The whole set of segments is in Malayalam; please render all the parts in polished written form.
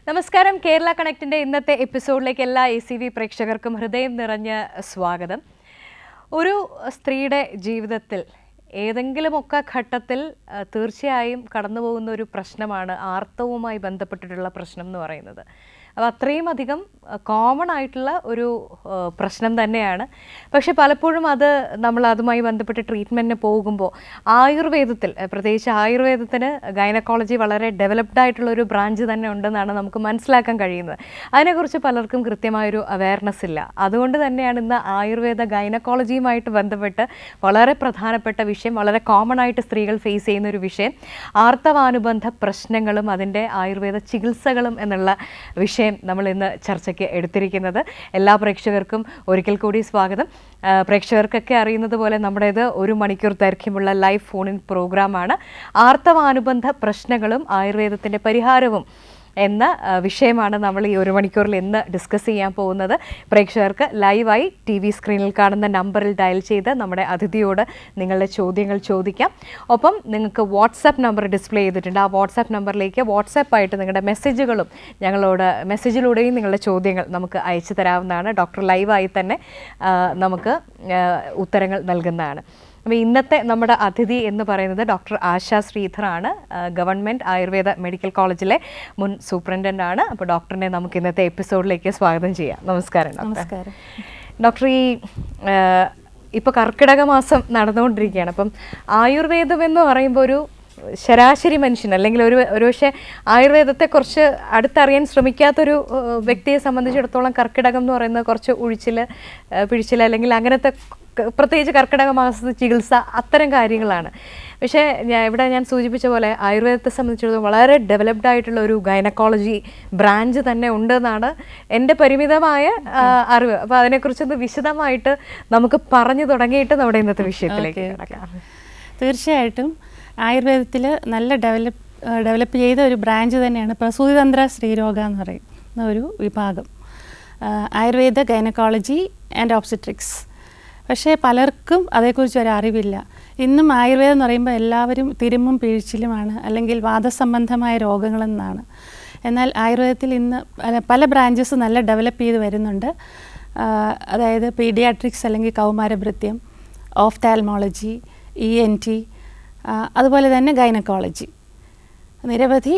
നമസ്കാരം. കേരള കണക്റ്റിൻ്റെ ഇന്നത്തെ എപ്പിസോഡിലേക്ക് എല്ലാ ACV പ്രേക്ഷകർക്കും ഹൃദയം നിറഞ്ഞ സ്വാഗതം. ഒരു സ്ത്രീയുടെ ജീവിതത്തിൽ ഏതെങ്കിലുമൊക്കെ ഘട്ടത്തിൽ തീർച്ചയായും കടന്നു പോകുന്ന ഒരു പ്രശ്നമാണ് ആർത്തവുമായി ബന്ധപ്പെട്ടിട്ടുള്ള പ്രശ്നം എന്ന് പറയുന്നത്. അപ്പോൾ അത്രയും അധികം കോമൺ ആയിട്ടുള്ള ഒരു പ്രശ്നം തന്നെയാണ്. പക്ഷെ പലപ്പോഴും നമ്മൾ അതുമായി ബന്ധപ്പെട്ട് ട്രീറ്റ്മെൻറ്റിന് പോകുമ്പോൾ ആയുർവേദത്തിൽ, പ്രത്യേകിച്ച് ആയുർവേദത്തിന് ഗൈനക്കോളജി വളരെ ഡെവലപ്ഡ് ആയിട്ടുള്ള ഒരു ബ്രാഞ്ച് തന്നെ ഉണ്ടെന്നാണ് നമുക്ക് മനസ്സിലാക്കാൻ കഴിയുന്നത്. അതിനെക്കുറിച്ച് പലർക്കും കൃത്യമായൊരു അവയർനെസ് ഇല്ല. അതുകൊണ്ട് തന്നെയാണ് ഇന്ന് ആയുർവേദ ഗൈനക്കോളജിയുമായിട്ട് ബന്ധപ്പെട്ട് വളരെ പ്രധാനപ്പെട്ട വിഷയം, വളരെ കോമൺ ആയിട്ട് സ്ത്രീകൾ ഫേസ് ചെയ്യുന്ന ഒരു വിഷയം, ആർത്തവാനുബന്ധ പ്രശ്നങ്ങളും അതിൻ്റെ ആയുർവേദ ചികിത്സകളും എന്നുള്ള വിഷയം നമ്മൾ ഇന്ന് ചർച്ചയ്ക്ക് എടുത്തിരിക്കുന്നത്. എല്ലാ പ്രേക്ഷകർക്കും ഒരിക്കൽ കൂടി സ്വാഗതം. പ്രേക്ഷകർക്കൊക്കെ അറിയുന്നത് പോലെ നമ്മുടേത് 1 മണിക്കൂർ ദൈർഘ്യമുള്ള ലൈവ് ഫോൺ ഇൻ പ്രോഗ്രാമാണ്. ആർത്തവാനുബന്ധ പ്രശ്നങ്ങളും ആയുർവേദത്തിൻ്റെ പരിഹാരവും എന്ന വിഷയമാണ് നമ്മൾ ഈ 1 മണിക്കൂറിൽ ഇന്ന് ഡിസ്കസ് ചെയ്യാൻ പോകുന്നത്. പ്രേക്ഷകർക്ക് ലൈവായി TV സ്ക്രീനിൽ കാണുന്ന നമ്പറിൽ ഡയൽ ചെയ്ത് നമ്മുടെ അതിഥിയോട് നിങ്ങളുടെ ചോദ്യങ്ങൾ ചോദിക്കാം. ഒപ്പം നിങ്ങൾക്ക് വാട്സാപ്പ് നമ്പർ ഡിസ്പ്ലേ ചെയ്തിട്ടുണ്ട്. ആ വാട്സാപ്പ് നമ്പറിലേക്ക് വാട്സാപ്പായിട്ട് നിങ്ങളുടെ മെസ്സേജുകളും മെസ്സേജിലൂടെയും നിങ്ങളുടെ ചോദ്യങ്ങൾ നമുക്ക് അയച്ചു തരാവുന്നതാണ്. ഡോക്ടർ ലൈവായി തന്നെ നമുക്ക് ഉത്തരങ്ങൾ നൽകുന്നതാണ്. അപ്പോൾ ഇന്നത്തെ നമ്മുടെ അതിഥി എന്ന് പറയുന്നത് ഡോക്ടർ ആശ ശ്രീധറാണ്. ഗവൺമെൻറ് ആയുർവേദ മെഡിക്കൽ കോളേജിലെ മുൻ സൂപ്രണ്ടൻ്റ് ആണ്. അപ്പോൾ ഡോക്ടറിനെ നമുക്ക് ഇന്നത്തെ എപ്പിസോഡിലേക്ക് സ്വാഗതം ചെയ്യാം. നമസ്കാരം. നമസ്കാരം ഡോക്ടർ. ഇപ്പോൾ കർക്കിടക മാസം നടന്നുകൊണ്ടിരിക്കുകയാണ്. അപ്പം ആയുർവേദം എന്ന് പറയുമ്പോൾ ഒരു ശരാശരി മനുഷ്യൻ, അല്ലെങ്കിൽ ഒരുപക്ഷെ ആയുർവേദത്തെക്കുറിച്ച് അടുത്തറിയാൻ ശ്രമിക്കാത്തൊരു വ്യക്തിയെ സംബന്ധിച്ചിടത്തോളം കർക്കിടകം എന്ന് പറയുന്നത് കുറച്ച് പിഴിച്ചിൽ അല്ലെങ്കിൽ അങ്ങനത്തെ, പ്രത്യേകിച്ച് കർക്കിടക മാസത്തെ ചികിത്സ, അത്തരം കാര്യങ്ങളാണ്. പക്ഷേ ഞാൻ സൂചിപ്പിച്ച പോലെ ആയുർവേദത്തെ സംബന്ധിച്ചിടത്തോളം വളരെ ഡെവലപ്ഡ് ആയിട്ടുള്ള ഒരു ഗൈനക്കോളജി ബ്രാഞ്ച് തന്നെ ഉണ്ടെന്നാണ് എൻ്റെ പരിമിതമായ അറിവ്. അപ്പോൾ അതിനെക്കുറിച്ചൊന്ന് വിശദമായിട്ട് നമുക്ക് പറഞ്ഞു തുടങ്ങിയിട്ട് നമ്മുടെ ഇന്നത്തെ വിഷയത്തിലേക്ക് കിടക്കാം. തീർച്ചയായിട്ടും ആയുർവേദത്തിൽ നല്ല ഡെവലപ്പ് ചെയ്ത ഒരു ബ്രാഞ്ച് തന്നെയാണ് പ്രസൂതിതന്ത്ര സ്ത്രീരോഗ എന്ന് പറയുന്ന ഒരു വിഭാഗം, ആയുർവേദ ഗൈനക്കോളജി ആൻഡ് ഓബ്സ്റ്റട്രിക്സ്. പക്ഷേ പലർക്കും അതേക്കുറിച്ച് ഒരറിവില്ല. ഇന്നും ആയുർവേദം എന്ന് പറയുമ്പോൾ എല്ലാവരും തിരുമ്മും പിഴിച്ചിലുമാണ്, അല്ലെങ്കിൽ വാദസംബന്ധമായ രോഗങ്ങളെന്നാണ്. എന്നാൽ ആയുർവേദത്തിൽ ഇന്ന് പല ബ്രാഞ്ചസ് നല്ല ഡെവലപ്പ് ചെയ്ത് വരുന്നുണ്ട്. അതായത് പീഡിയാട്രിക്സ് അല്ലെങ്കിൽ കൗമാരഭൃത്യം, ഓഫ്താൽമോളജി, ENT, അതുപോലെ തന്നെ ഗൈനക്കോളജി. നിരവധി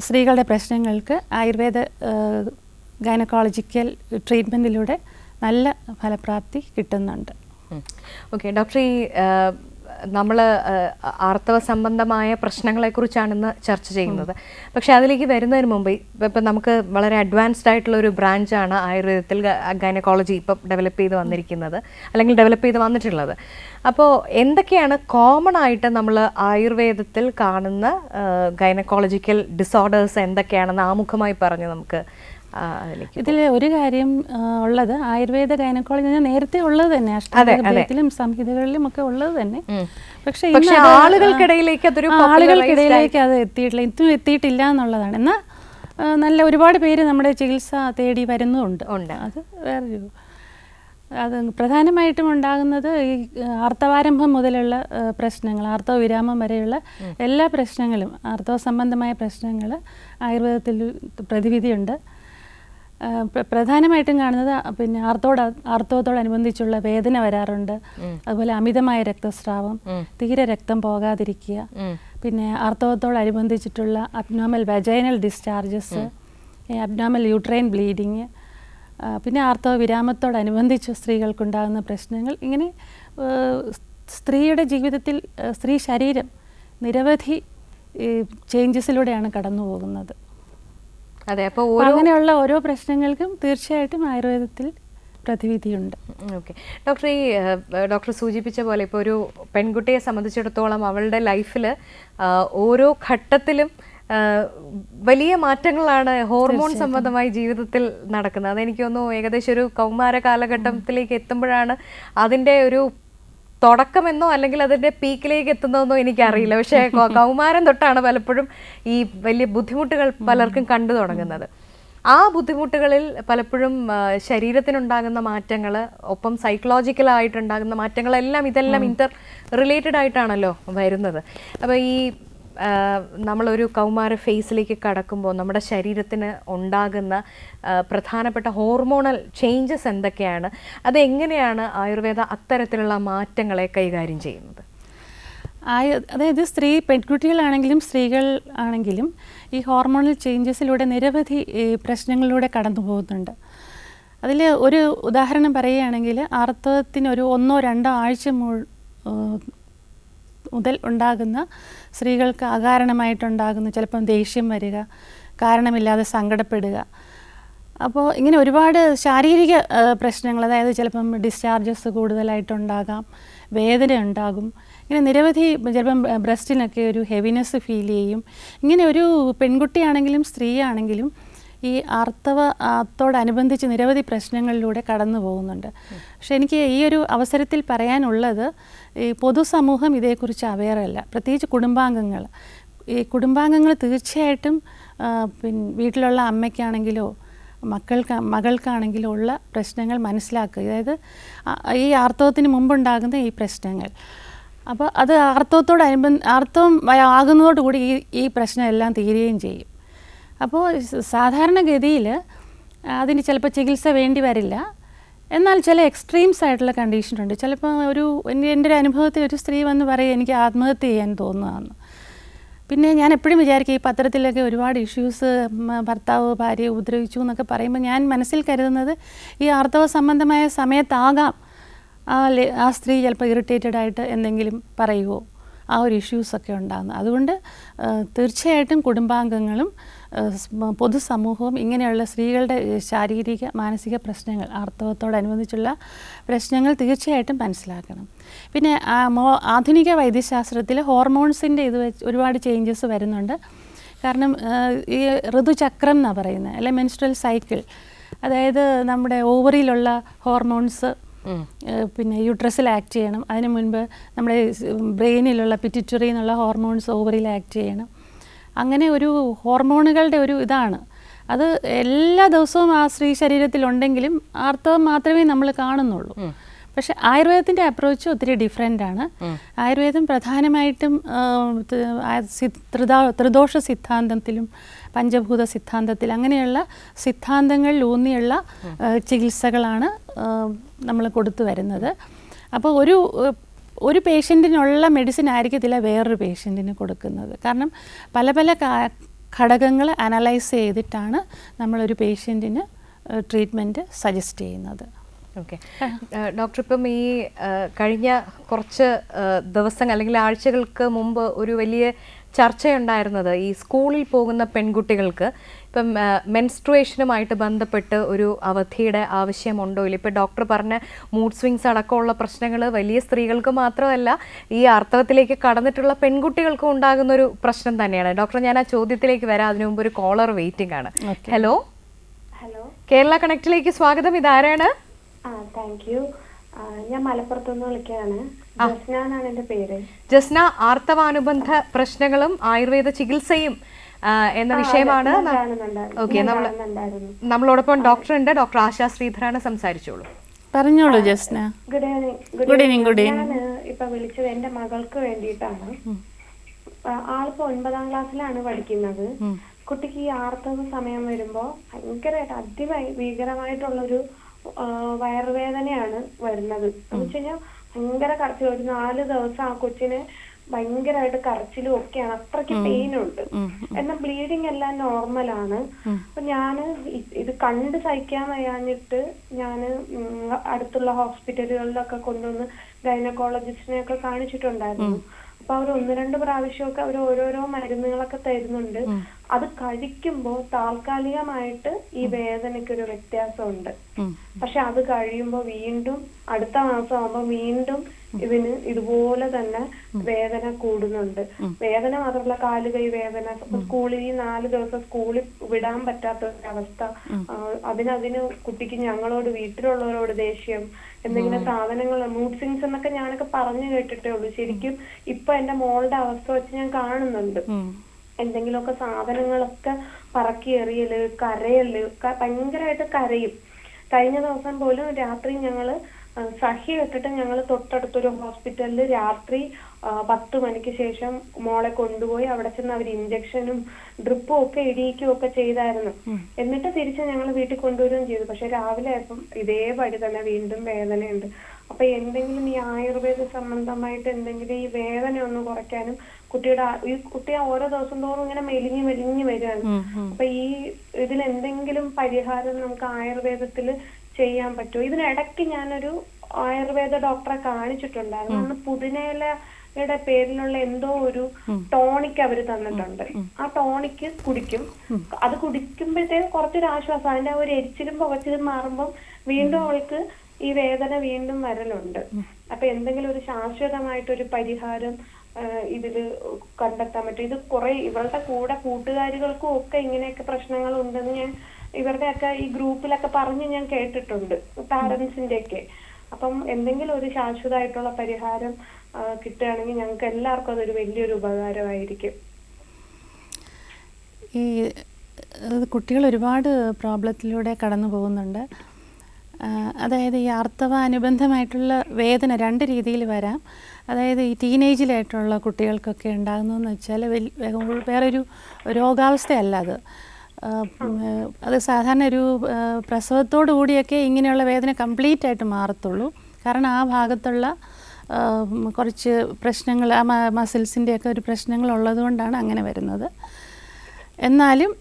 സ്ത്രീകളുടെ പ്രശ്നങ്ങൾക്ക് ആയുർവേദ ഗൈനക്കോളജിക്കൽ ട്രീറ്റ്മെൻറ്റിലൂടെ നല്ല ഫലപ്രാപ്തി കിട്ടുന്നുണ്ട്. ഓക്കെ ഡോക്ടർ, നമ്മൾ ആർത്തവ സംബന്ധമായ പ്രശ്നങ്ങളെക്കുറിച്ചാണ് ഇന്ന് ചർച്ച ചെയ്യുന്നത്. പക്ഷേ അതിലേക്ക് വരുന്നതിന് മുമ്പ് ഇപ്പം നമുക്ക് വളരെ അഡ്വാൻസ്ഡ് ആയിട്ടുള്ള ഒരു ബ്രാഞ്ചാണ് ആയുർവേദത്തിൽ ഗൈനക്കോളജി ഇപ്പം ഡെവലപ്പ് ചെയ്ത് വന്നിരിക്കുന്നത്, അല്ലെങ്കിൽ ഡെവലപ്പ് ചെയ്ത് വന്നിട്ടുള്ളത്. അപ്പോൾ എന്തൊക്കെയാണ് കോമൺ ആയിട്ട് നമ്മൾ ആയുർവേദത്തിൽ കാണുന്ന ഗൈനക്കോളജിക്കൽ ഡിസോർഡേഴ്സ് എന്തൊക്കെയാണെന്ന് ആമുഖമായി പറഞ്ഞ് നമുക്ക് ഇതിൽ ഒരു കാര്യം ഉള്ളത്, ആയുർവേദ ഗൈനക്കോളജി നേരത്തെ ഉള്ളത് തന്നെ, അഷ്ടാംഗത്തിലും സംഹിതകളിലും ഒക്കെ ഉള്ളത് തന്നെ. പക്ഷേ ആളുകൾക്കിടയിലേക്ക് അത് എത്തിയിട്ടില്ല, ഇതും എത്തിയിട്ടില്ല എന്നുള്ളതാണ്. എന്നാൽ നല്ല ഒരുപാട് പേര് നമ്മുടെ ചികിത്സ തേടി വരുന്നുമുണ്ട്. അത് വേറൊരു, അത് പ്രധാനമായിട്ടും ഉണ്ടാകുന്നത് ഈ ആർത്തവാരംഭം മുതലുള്ള പ്രശ്നങ്ങൾ, ആർത്തവ വിരാമം വരെയുള്ള എല്ലാ പ്രശ്നങ്ങളും, ആർത്തവ സംബന്ധമായ പ്രശ്നങ്ങൾ ആയുർവേദത്തിൽ പ്രതിവിധിയുണ്ട്. പ്രധാനമായിട്ടും കാണുന്നത് പിന്നെ ആർത്തവത്തോടനുബന്ധിച്ചുള്ള വേദന വരാറുണ്ട്. അതുപോലെ അമിതമായ രക്തസ്രാവം, തീരെ രക്തം പോകാതിരിക്കുക, പിന്നെ ആർത്തവത്തോടനുബന്ധിച്ചിട്ടുള്ള abnormal vaginal discharges, abnormal uterine bleeding, പിന്നെ ആർത്തവ വിരാമത്തോടനുബന്ധിച്ച് സ്ത്രീകൾക്കുണ്ടാകുന്ന പ്രശ്നങ്ങൾ. ഇങ്ങനെ സ്ത്രീയുടെ ജീവിതത്തിൽ സ്ത്രീ ശരീരം നിരവധി ചേഞ്ചസിലൂടെയാണ് കടന്നു പോകുന്നത്. അതെ. അപ്പോൾ അങ്ങനെയുള്ള ഓരോ പ്രശ്നങ്ങൾക്കും തീർച്ചയായിട്ടും ആയുർവേദത്തിൽ പ്രതിവിധിയുണ്ട്. ഓക്കെ ഡോക്ടർ, ഡോക്ടർ സൂചിപ്പിച്ച പോലെ ഇപ്പോൾ ഒരു പെൺകുട്ടിയെ സംബന്ധിച്ചിടത്തോളം അവളുടെ ലൈഫിൽ ഓരോ ഘട്ടത്തിലും വലിയ മാറ്റങ്ങളാണ് ഹോർമോൺ സംബന്ധമായി ജീവിതത്തിൽ നടക്കുന്നത്. അതെനിക്ക് തോന്നുന്നു ഏകദേശം ഒരു കൗമാര കാലഘട്ടത്തിലേക്ക് എത്തുമ്പോഴാണ് അതിൻ്റെ ഒരു തുടക്കമെന്നോ അല്ലെങ്കിൽ അതിൻ്റെ പീക്കിലേക്ക് എത്തുന്നതെന്നോ എനിക്കറിയില്ല. പക്ഷേ കൗമാരം തൊട്ടാണ് പലപ്പോഴും ഈ വലിയ ബുദ്ധിമുട്ടുകൾ പലർക്കും കണ്ടു തുടങ്ങുന്നത്. ആ ബുദ്ധിമുട്ടുകളിൽ പലപ്പോഴും ശരീരത്തിനുണ്ടാകുന്ന മാറ്റങ്ങൾ, ഒപ്പം സൈക്കോളജിക്കലായിട്ടുണ്ടാകുന്ന മാറ്റങ്ങളെല്ലാം ഇതെല്ലാം ഇന്റർ റിലേറ്റഡ് ആയിട്ടാണല്ലോ വരുന്നത്. അപ്പോൾ ഈ നമ്മളൊരു കൗമാര ഫേസിലേക്ക് കടക്കുമ്പോൾ നമ്മുടെ ശരീരത്തിന് ഉണ്ടാകുന്ന പ്രധാനപ്പെട്ട ഹോർമോണൽ ചേഞ്ചസ് എന്തൊക്കെയാണ്, അതെങ്ങനെയാണ് ആയുർവേദ അത്തരത്തിലുള്ള മാറ്റങ്ങളെ കൈകാര്യം ചെയ്യുന്നത്? അതായത് പെൺകുട്ടികളാണെങ്കിലും സ്ത്രീകൾ ആണെങ്കിലും ഈ ഹോർമോണൽ ചേഞ്ചസിലൂടെ നിരവധി പ്രശ്നങ്ങളിലൂടെ കടന്നു പോകുന്നുണ്ട്. അതിൽ ഒരു ഉദാഹരണം പറയുകയാണെങ്കിൽ ആർത്തവത്തിന് ഒരു 1-2 ആഴ്ച മുതൽ ഉണ്ടാകുന്ന സ്ത്രീകൾക്ക് അകാരണമായിട്ടുണ്ടാകുന്ന ചിലപ്പം ദേഷ്യം വരിക, കാരണമില്ലാതെ സങ്കടപ്പെടുക. അപ്പോൾ ഇങ്ങനെ ഒരുപാട് ശാരീരിക പ്രശ്നങ്ങൾ, അതായത് ചിലപ്പം ഡിസ്ചാർജസ് കൂടുതലായിട്ടുണ്ടാകാം, വേദന ഉണ്ടാകും, ഇങ്ങനെ നിരവധി, ചിലപ്പം ബ്രസ്റ്റിനൊക്കെ ഒരു ഹെവിനെസ് ഫീൽ ചെയ്യും. ഇങ്ങനെ ഒരു പെൺകുട്ടിയാണെങ്കിലും സ്ത്രീ ആണെങ്കിലും ഈ ആർത്തവത്തോടനുബന്ധിച്ച് നിരവധി പ്രശ്നങ്ങളിലൂടെ കടന്നു പോകുന്നുണ്ട്. പക്ഷെ എനിക്ക് ഈ ഒരു അവസരത്തിൽ പറയാനുള്ളത്, ഈ പൊതുസമൂഹം ഇതേക്കുറിച്ച് അവെയറല്ല, പ്രത്യേകിച്ച് കുടുംബാംഗങ്ങൾ. ഈ കുടുംബാംഗങ്ങൾ തീർച്ചയായിട്ടും വീട്ടിലുള്ള അമ്മയ്ക്കാണെങ്കിലോ മകൾക്കാണെങ്കിലോ ഉള്ള പ്രശ്നങ്ങൾ മനസ്സിലാക്കുക. അതായത് ഈ ആർത്തവത്തിന് മുമ്പുണ്ടാകുന്ന ഈ പ്രശ്നങ്ങൾ, അപ്പോൾ അത് ആർത്തവം ആകുന്നതോടുകൂടി ഈ പ്രശ്നം എല്ലാം തീരുകയും ചെയ്യും. അപ്പോൾ സാധാരണഗതിയിൽ അതിന് ചിലപ്പോൾ ചികിത്സ വേണ്ടി വരില്ല. എന്നാൽ ചില എക്സ്ട്രീംസ് ആയിട്ടുള്ള കണ്ടീഷനുണ്ട്. ചിലപ്പോൾ എൻ്റെ ഒരു അനുഭവത്തിൽ ഒരു സ്ത്രീ വന്ന് പറയും, എനിക്ക് ആത്മഹത്യ ചെയ്യാൻ തോന്നുകയെന്ന്. പിന്നെ ഞാൻ എപ്പോഴും വിചാരിക്കും, ഈ പത്രത്തിലൊക്കെ ഒരുപാട് ഇഷ്യൂസ്, ഭർത്താവ് ഭാര്യയെ ഉപദ്രവിച്ചു എന്നൊക്കെ പറയുമ്പോൾ ഞാൻ മനസ്സിൽ കരുതുന്നത്, ഈ ആർത്തവ സംബന്ധമായ സമയത്താകാം ആ സ്ത്രീ ചിലപ്പോൾ ഇറിറ്റേറ്റഡ് ആയിട്ട് എന്തെങ്കിലും പറയുമോ, ആ ഒരു ഇഷ്യൂസൊക്കെ ഉണ്ടാകുന്നത്. അതുകൊണ്ട് തീർച്ചയായിട്ടും കുടുംബാംഗങ്ങളും പൊതുസമൂഹവും ഇങ്ങനെയുള്ള സ്ത്രീകളുടെ ശാരീരിക മാനസിക പ്രശ്നങ്ങൾ, ആർത്തവത്തോടനുബന്ധിച്ചുള്ള പ്രശ്നങ്ങൾ തീർച്ചയായിട്ടും മനസ്സിലാക്കണം. പിന്നെ ആധുനിക വൈദ്യശാസ്ത്രത്തിൽ ഹോർമോൺസിൻ്റെ ഒരുപാട് ചേഞ്ചസ് വരുന്നുണ്ട്. കാരണം ഈ ഋതുചക്രം എന്നാണ് പറയുന്നത്, അല്ലെ മെൻസ്ട്രൽ സൈക്കിൾ, അതായത് നമ്മുടെ ഓവറിയിലുള്ള ഹോർമോൺസ് പിന്നെ യൂട്രസിൽ ആക്ട് ചെയ്യണം. അതിന് മുൻപ് നമ്മുടെ ബ്രെയിനിലുള്ള പിറ്റ്യൂട്ടറി എന്നുള്ള ഹോർമോൺസ് ഓവറിൽ ആക്ട് ചെയ്യണം. അങ്ങനെ ഒരു ഹോർമോണുകളുടെ ഒരു ഇതാണ്. അത് എല്ലാ ദിവസവും ആ സ്ത്രീ ശരീരത്തിലുണ്ടെങ്കിലും ആർത്തവം മാത്രമേ നമ്മൾ കാണുന്നുള്ളൂ. പക്ഷെ ആയുർവേദത്തിൻ്റെ അപ്രോച്ച് ഒത്തിരി ഡിഫറെൻ്റ് ആണ്. ആയുർവേദം പ്രധാനമായിട്ടും ത്രിദോഷ സിദ്ധാന്തത്തിലും പഞ്ചഭൂത സിദ്ധാന്തത്തിൽ അങ്ങനെയുള്ള സിദ്ധാന്തങ്ങളിൽ ഊന്നിയുള്ള ചികിത്സകളാണ് നമ്മൾ കൊടുത്തു വരുന്നത്. അപ്പോൾ ഒരു പേഷ്യൻറ്റിനുള്ള മെഡിസിൻ ആയിരിക്കത്തില്ല വേറൊരു പേഷ്യൻറ്റിന് കൊടുക്കുന്നത്. കാരണം പല പല ഘടകങ്ങൾ അനലൈസ് ചെയ്തിട്ടാണ് നമ്മളൊരു പേഷ്യൻറ്റിന് ട്രീറ്റ്മെൻറ്റ് സജസ്റ്റ് ചെയ്യുന്നത്. ഓക്കെ ഡോക്ടർ, ഇപ്പം ഈ കഴിഞ്ഞ കുറച്ച് ദിവസങ്ങൾ അല്ലെങ്കിൽ ആഴ്ചകൾക്ക് മുമ്പ് ഒരു വലിയ ചർച്ചയുണ്ടായിരുന്നത്, ഈ സ്കൂളിൽ പോകുന്ന പെൺകുട്ടികൾക്ക് ഇപ്പം മെൻസ്ട്രുവേഷനുമായിട്ട് ബന്ധപ്പെട്ട് ഒരു അവധിയുടെ ആവശ്യമുണ്ടോ ഇല്ല. ഇപ്പം ഡോക്ടർ പറഞ്ഞ മൂഡ് സ്വിങ്സ് അടക്കമുള്ള പ്രശ്നങ്ങൾ വലിയ സ്ത്രീകൾക്ക് മാത്രമല്ല, ഈ ആർത്തവത്തിലേക്ക് കടന്നിട്ടുള്ള പെൺകുട്ടികൾക്കും ഉണ്ടാകുന്നൊരു പ്രശ്നം തന്നെയാണ്. ഡോക്ടർ, ഞാൻ ആ ചോദ്യത്തിലേക്ക് വരാം, അതിനു മുമ്പ് ഒരു കോളർ വെയിറ്റിംഗ് ആണ്. ഹലോ, കേരള കണക്റ്റിലേക്ക് സ്വാഗതം. ഇതാരാണ്? Thank you. ഞാൻ മലപ്പുറത്തുനിന്ന് വിളിക്കുകയാണ്. ജസ്ന എന്നാണ് എൻ്റെ പേര്. ജസ്ന, ആർത്തവാനുബന്ധ പ്രശ്നങ്ങളും ആയുർവേദ ചികിത്സയും എന്ന വിഷയമാണ്. ഓക്കെ, നമ്മളോടൊപ്പം ഡോക്ടർ ഉണ്ട്, ഡോക്ടർ ആശാ ശ്രീധരാണ്. സംസാരിച്ചോളൂ. പറഞ്ഞോളൂ ജസ്ന. Good evening. ഞാൻ ഇപ്പൊ വിളിച്ചത് എൻ്റെ മകൾക്ക് വേണ്ടിയിട്ടാണ്. ആളിപ്പോ 9ാം ക്ലാസ്സിലാണ് പഠിക്കുന്നത്. കുട്ടിക്ക് ഈ ആർത്തവ സമയം വരുമ്പോ ഭയങ്കരമായിട്ട് അതിഭീകരമായിട്ടുള്ളൊരു വയറുവേദനയാണ് വരുന്നത്. എന്ന് വെച്ച് കഴിഞ്ഞാൽ ഭയങ്കര കരച്ചിൽ, ഒരു 4 ദിവസം ആ കൊച്ചിന് ഭയങ്കരമായിട്ട് കരച്ചിലും ഒക്കെയാണ്, അത്രയ്ക്ക് പെയിൻ ഉണ്ട്. എന്നാൽ ബ്ലീഡിങ് എല്ലാം നോർമലാണ്. അപ്പൊ ഞാന് ഇത് കണ്ട് സഹിക്കാൻ വയ്യാഞ്ഞിട്ട് ഞാന് അടുത്തുള്ള ഹോസ്പിറ്റലുകളിലൊക്കെ കൊണ്ടുവന്ന് ഗൈനക്കോളജിസ്റ്റിനെയൊക്കെ കാണിച്ചിട്ടുണ്ടായിരുന്നു. അപ്പൊ അവർ 1-2 പ്രാവശ്യമൊക്കെ അവർ ഓരോരോ മരുന്നുകളൊക്കെ തരുന്നുണ്ട്. അത് കഴിക്കുമ്പോൾ താൽക്കാലികമായിട്ട് ഈ വേദനയ്ക്കൊരു വ്യത്യാസമുണ്ട്. പക്ഷെ അത് കഴിയുമ്പോൾ വീണ്ടും അടുത്ത മാസം ആകുമ്പോൾ വീണ്ടും ഇതിന് ഇതുപോലെ തന്നെ വേദന കൂടുന്നുണ്ട്. വേദന മാത്രമല്ല, കാലുകൈ വേദന. സ്കൂളിൽ 4 ദിവസം സ്കൂളിൽ വിടാൻ പറ്റാത്ത ഒരവസ്ഥ. അതിന് കുട്ടിക്ക് ഞങ്ങളോട്, വീട്ടിലുള്ളവരോട് ദേഷ്യം, എന്തെങ്കിലും സാധനങ്ങൾ, മൂഡ് സ്വിങ്സ് എന്നൊക്കെ ഞാനൊക്കെ പറഞ്ഞു കേട്ടിട്ടേ ഉള്ളൂ. ശരിക്കും ഇപ്പൊ എന്റെ മോളുടെ അവസ്ഥ വെച്ച് ഞാൻ കാണുന്നുണ്ട്. എന്തെങ്കിലുമൊക്കെ സാധനങ്ങളൊക്കെ പറക്കി എറിയല്, കരയല്, ഭയങ്കരമായിട്ട് കരയും. കഴിഞ്ഞ ദിവസം പോലും രാത്രി ഞങ്ങള് സഹി കെട്ടിട്ട് ഞങ്ങൾ തൊട്ടടുത്തൊരു ഹോസ്പിറ്റലിൽ രാത്രി 10 മണിക്ക് ശേഷം മോളെ കൊണ്ടുപോയി. അവിടെ ചെന്ന് അവർ ഇഞ്ചക്ഷനും ഡ്രിപ്പും ഒക്കെ ഇടിയിക്കുകയും ഒക്കെ ചെയ്തായിരുന്നു. എന്നിട്ട് തിരിച്ച് ഞങ്ങൾ വീട്ടിൽ കൊണ്ടുവരികയും ചെയ്തു. പക്ഷെ രാവിലെ ആയപ്പം ഇതേപടി തന്നെ വീണ്ടും വേദനയുണ്ട്. അപ്പൊ എന്തെങ്കിലും ഈ ആയുർവേദ സംബന്ധമായിട്ട് എന്തെങ്കിലും ഈ വേദന ഒന്ന് കുറയ്ക്കാനും, ഈ കുട്ടിയെ ഓരോ ദിവസം തോറും ഇങ്ങനെ മെലിഞ്ഞു വരികയാണ്. അപ്പൊ ഈ ഇതിലെന്തെങ്കിലും പരിഹാരം നമുക്ക് ആയുർവേദത്തില് ചെയ്യാൻ പറ്റുമോ? ഇതിനിടയ്ക്ക് ഞാനൊരു ആയുർവേദ ഡോക്ടറെ കാണിച്ചിട്ടുണ്ടായിരുന്നു. അന്ന് പുതിനയിലയുടെ പേരിലുള്ള എന്തോ ഒരു ടോണിക് അവര് തന്നിട്ടുണ്ട്. ആ ടോണിക് കുടിക്കും. അത് കുടിക്കുമ്പോഴത്തേക്ക് കുറച്ചൊരു ആശ്വാസം, അതിന്റെ ഒരു എരിച്ചിലും പുകച്ചിലും മാറുമ്പോൾ വീണ്ടും അവൾക്ക് ഈ വേദന വീണ്ടും വരലുണ്ട്. അപ്പൊ എന്തെങ്കിലും ഒരു ശാശ്വതമായിട്ടൊരു പരിഹാരം ഇതില് കണ്ടെത്താൻ പറ്റും? ഇത് കുറെ ഇവളുടെ കൂടെ കൂട്ടുകാരികൾക്കും ഒക്കെ ഇങ്ങനെയൊക്കെ പ്രശ്നങ്ങൾ ഉണ്ടെന്ന് ഞാൻ ഇവരുടെയൊക്കെ ഈ ഗ്രൂപ്പിലൊക്കെ പറഞ്ഞ് ഞാൻ കേട്ടിട്ടുണ്ട്, പാരന്റ്സിന്റെ ഒക്കെ. അപ്പം എന്തെങ്കിലും ഒരു ശാശ്വതമായിട്ടുള്ള പരിഹാരം കിട്ടുകയാണെങ്കിൽ ഞങ്ങൾക്ക് എല്ലാവർക്കും അതൊരു വലിയൊരു ഉപകാരമായിരിക്കും. ഈ കുട്ടികൾ ഒരുപാട് പ്രോബ്ലത്തിലൂടെ കടന്നു പോകുന്നുണ്ട്. അതായത് ഈ ആർത്തവ അനുബന്ധമായിട്ടുള്ള വേദന 2 രീതിയിൽ വരാം. അതായത് ഈ ടീനേജിലായിട്ടുള്ള കുട്ടികൾക്കൊക്കെ ഉണ്ടാകുന്നതെന്ന് വെച്ചാൽ വേറൊരു രോഗാവസ്ഥയല്ല അത്. അത് സാധാരണ ഒരു പ്രസവത്തോടു കൂടിയൊക്കെ ഇങ്ങനെയുള്ള വേദന കംപ്ലീറ്റ് ആയിട്ട് മാറത്തുള്ളൂ. കാരണം ആ ഭാഗത്തുള്ള കുറച്ച് പ്രശ്നങ്ങൾ, ആ മസിൽസിൻ്റെയൊക്കെ ഒരു പ്രശ്നങ്ങൾ ഉള്ളതുകൊണ്ടാണ് അങ്ങനെ വരുന്നത്. എന്നാലും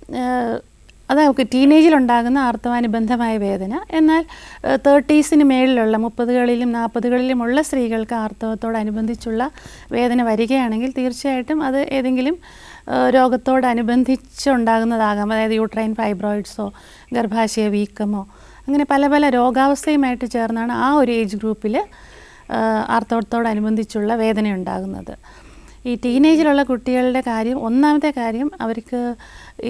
അതൊക്കെ ടീനേജിലുണ്ടാകുന്ന ആർത്തവാനുബന്ധമായ വേദന. എന്നാൽ 30s മേളിലുള്ള 30കളിലും 40കളിലുമുള്ള സ്ത്രീകൾക്ക് ആർത്തവത്തോടനുബന്ധിച്ചുള്ള വേദന വരികയാണെങ്കിൽ തീർച്ചയായിട്ടും അത് ഏതെങ്കിലും രോഗത്തോടനുബന്ധിച്ചുണ്ടാകുന്നതാകാം. അതായത് യൂട്രൈൻ ഫൈബ്രോയിഡ്സോ ഗർഭാശയ വീക്കമോ അങ്ങനെ പല പല രോഗാവസ്ഥയുമായിട്ട് ചേർന്നാണ് ആ ഒരു ഏജ് ഗ്രൂപ്പിൽ ആർത്തവത്തോടനുബന്ധിച്ചുള്ള വേദന ഉണ്ടാകുന്നത്. ഈ ടീനേജിലുള്ള കുട്ടികളുടെ കാര്യം, ഒന്നാമത്തെ കാര്യം അവർക്ക്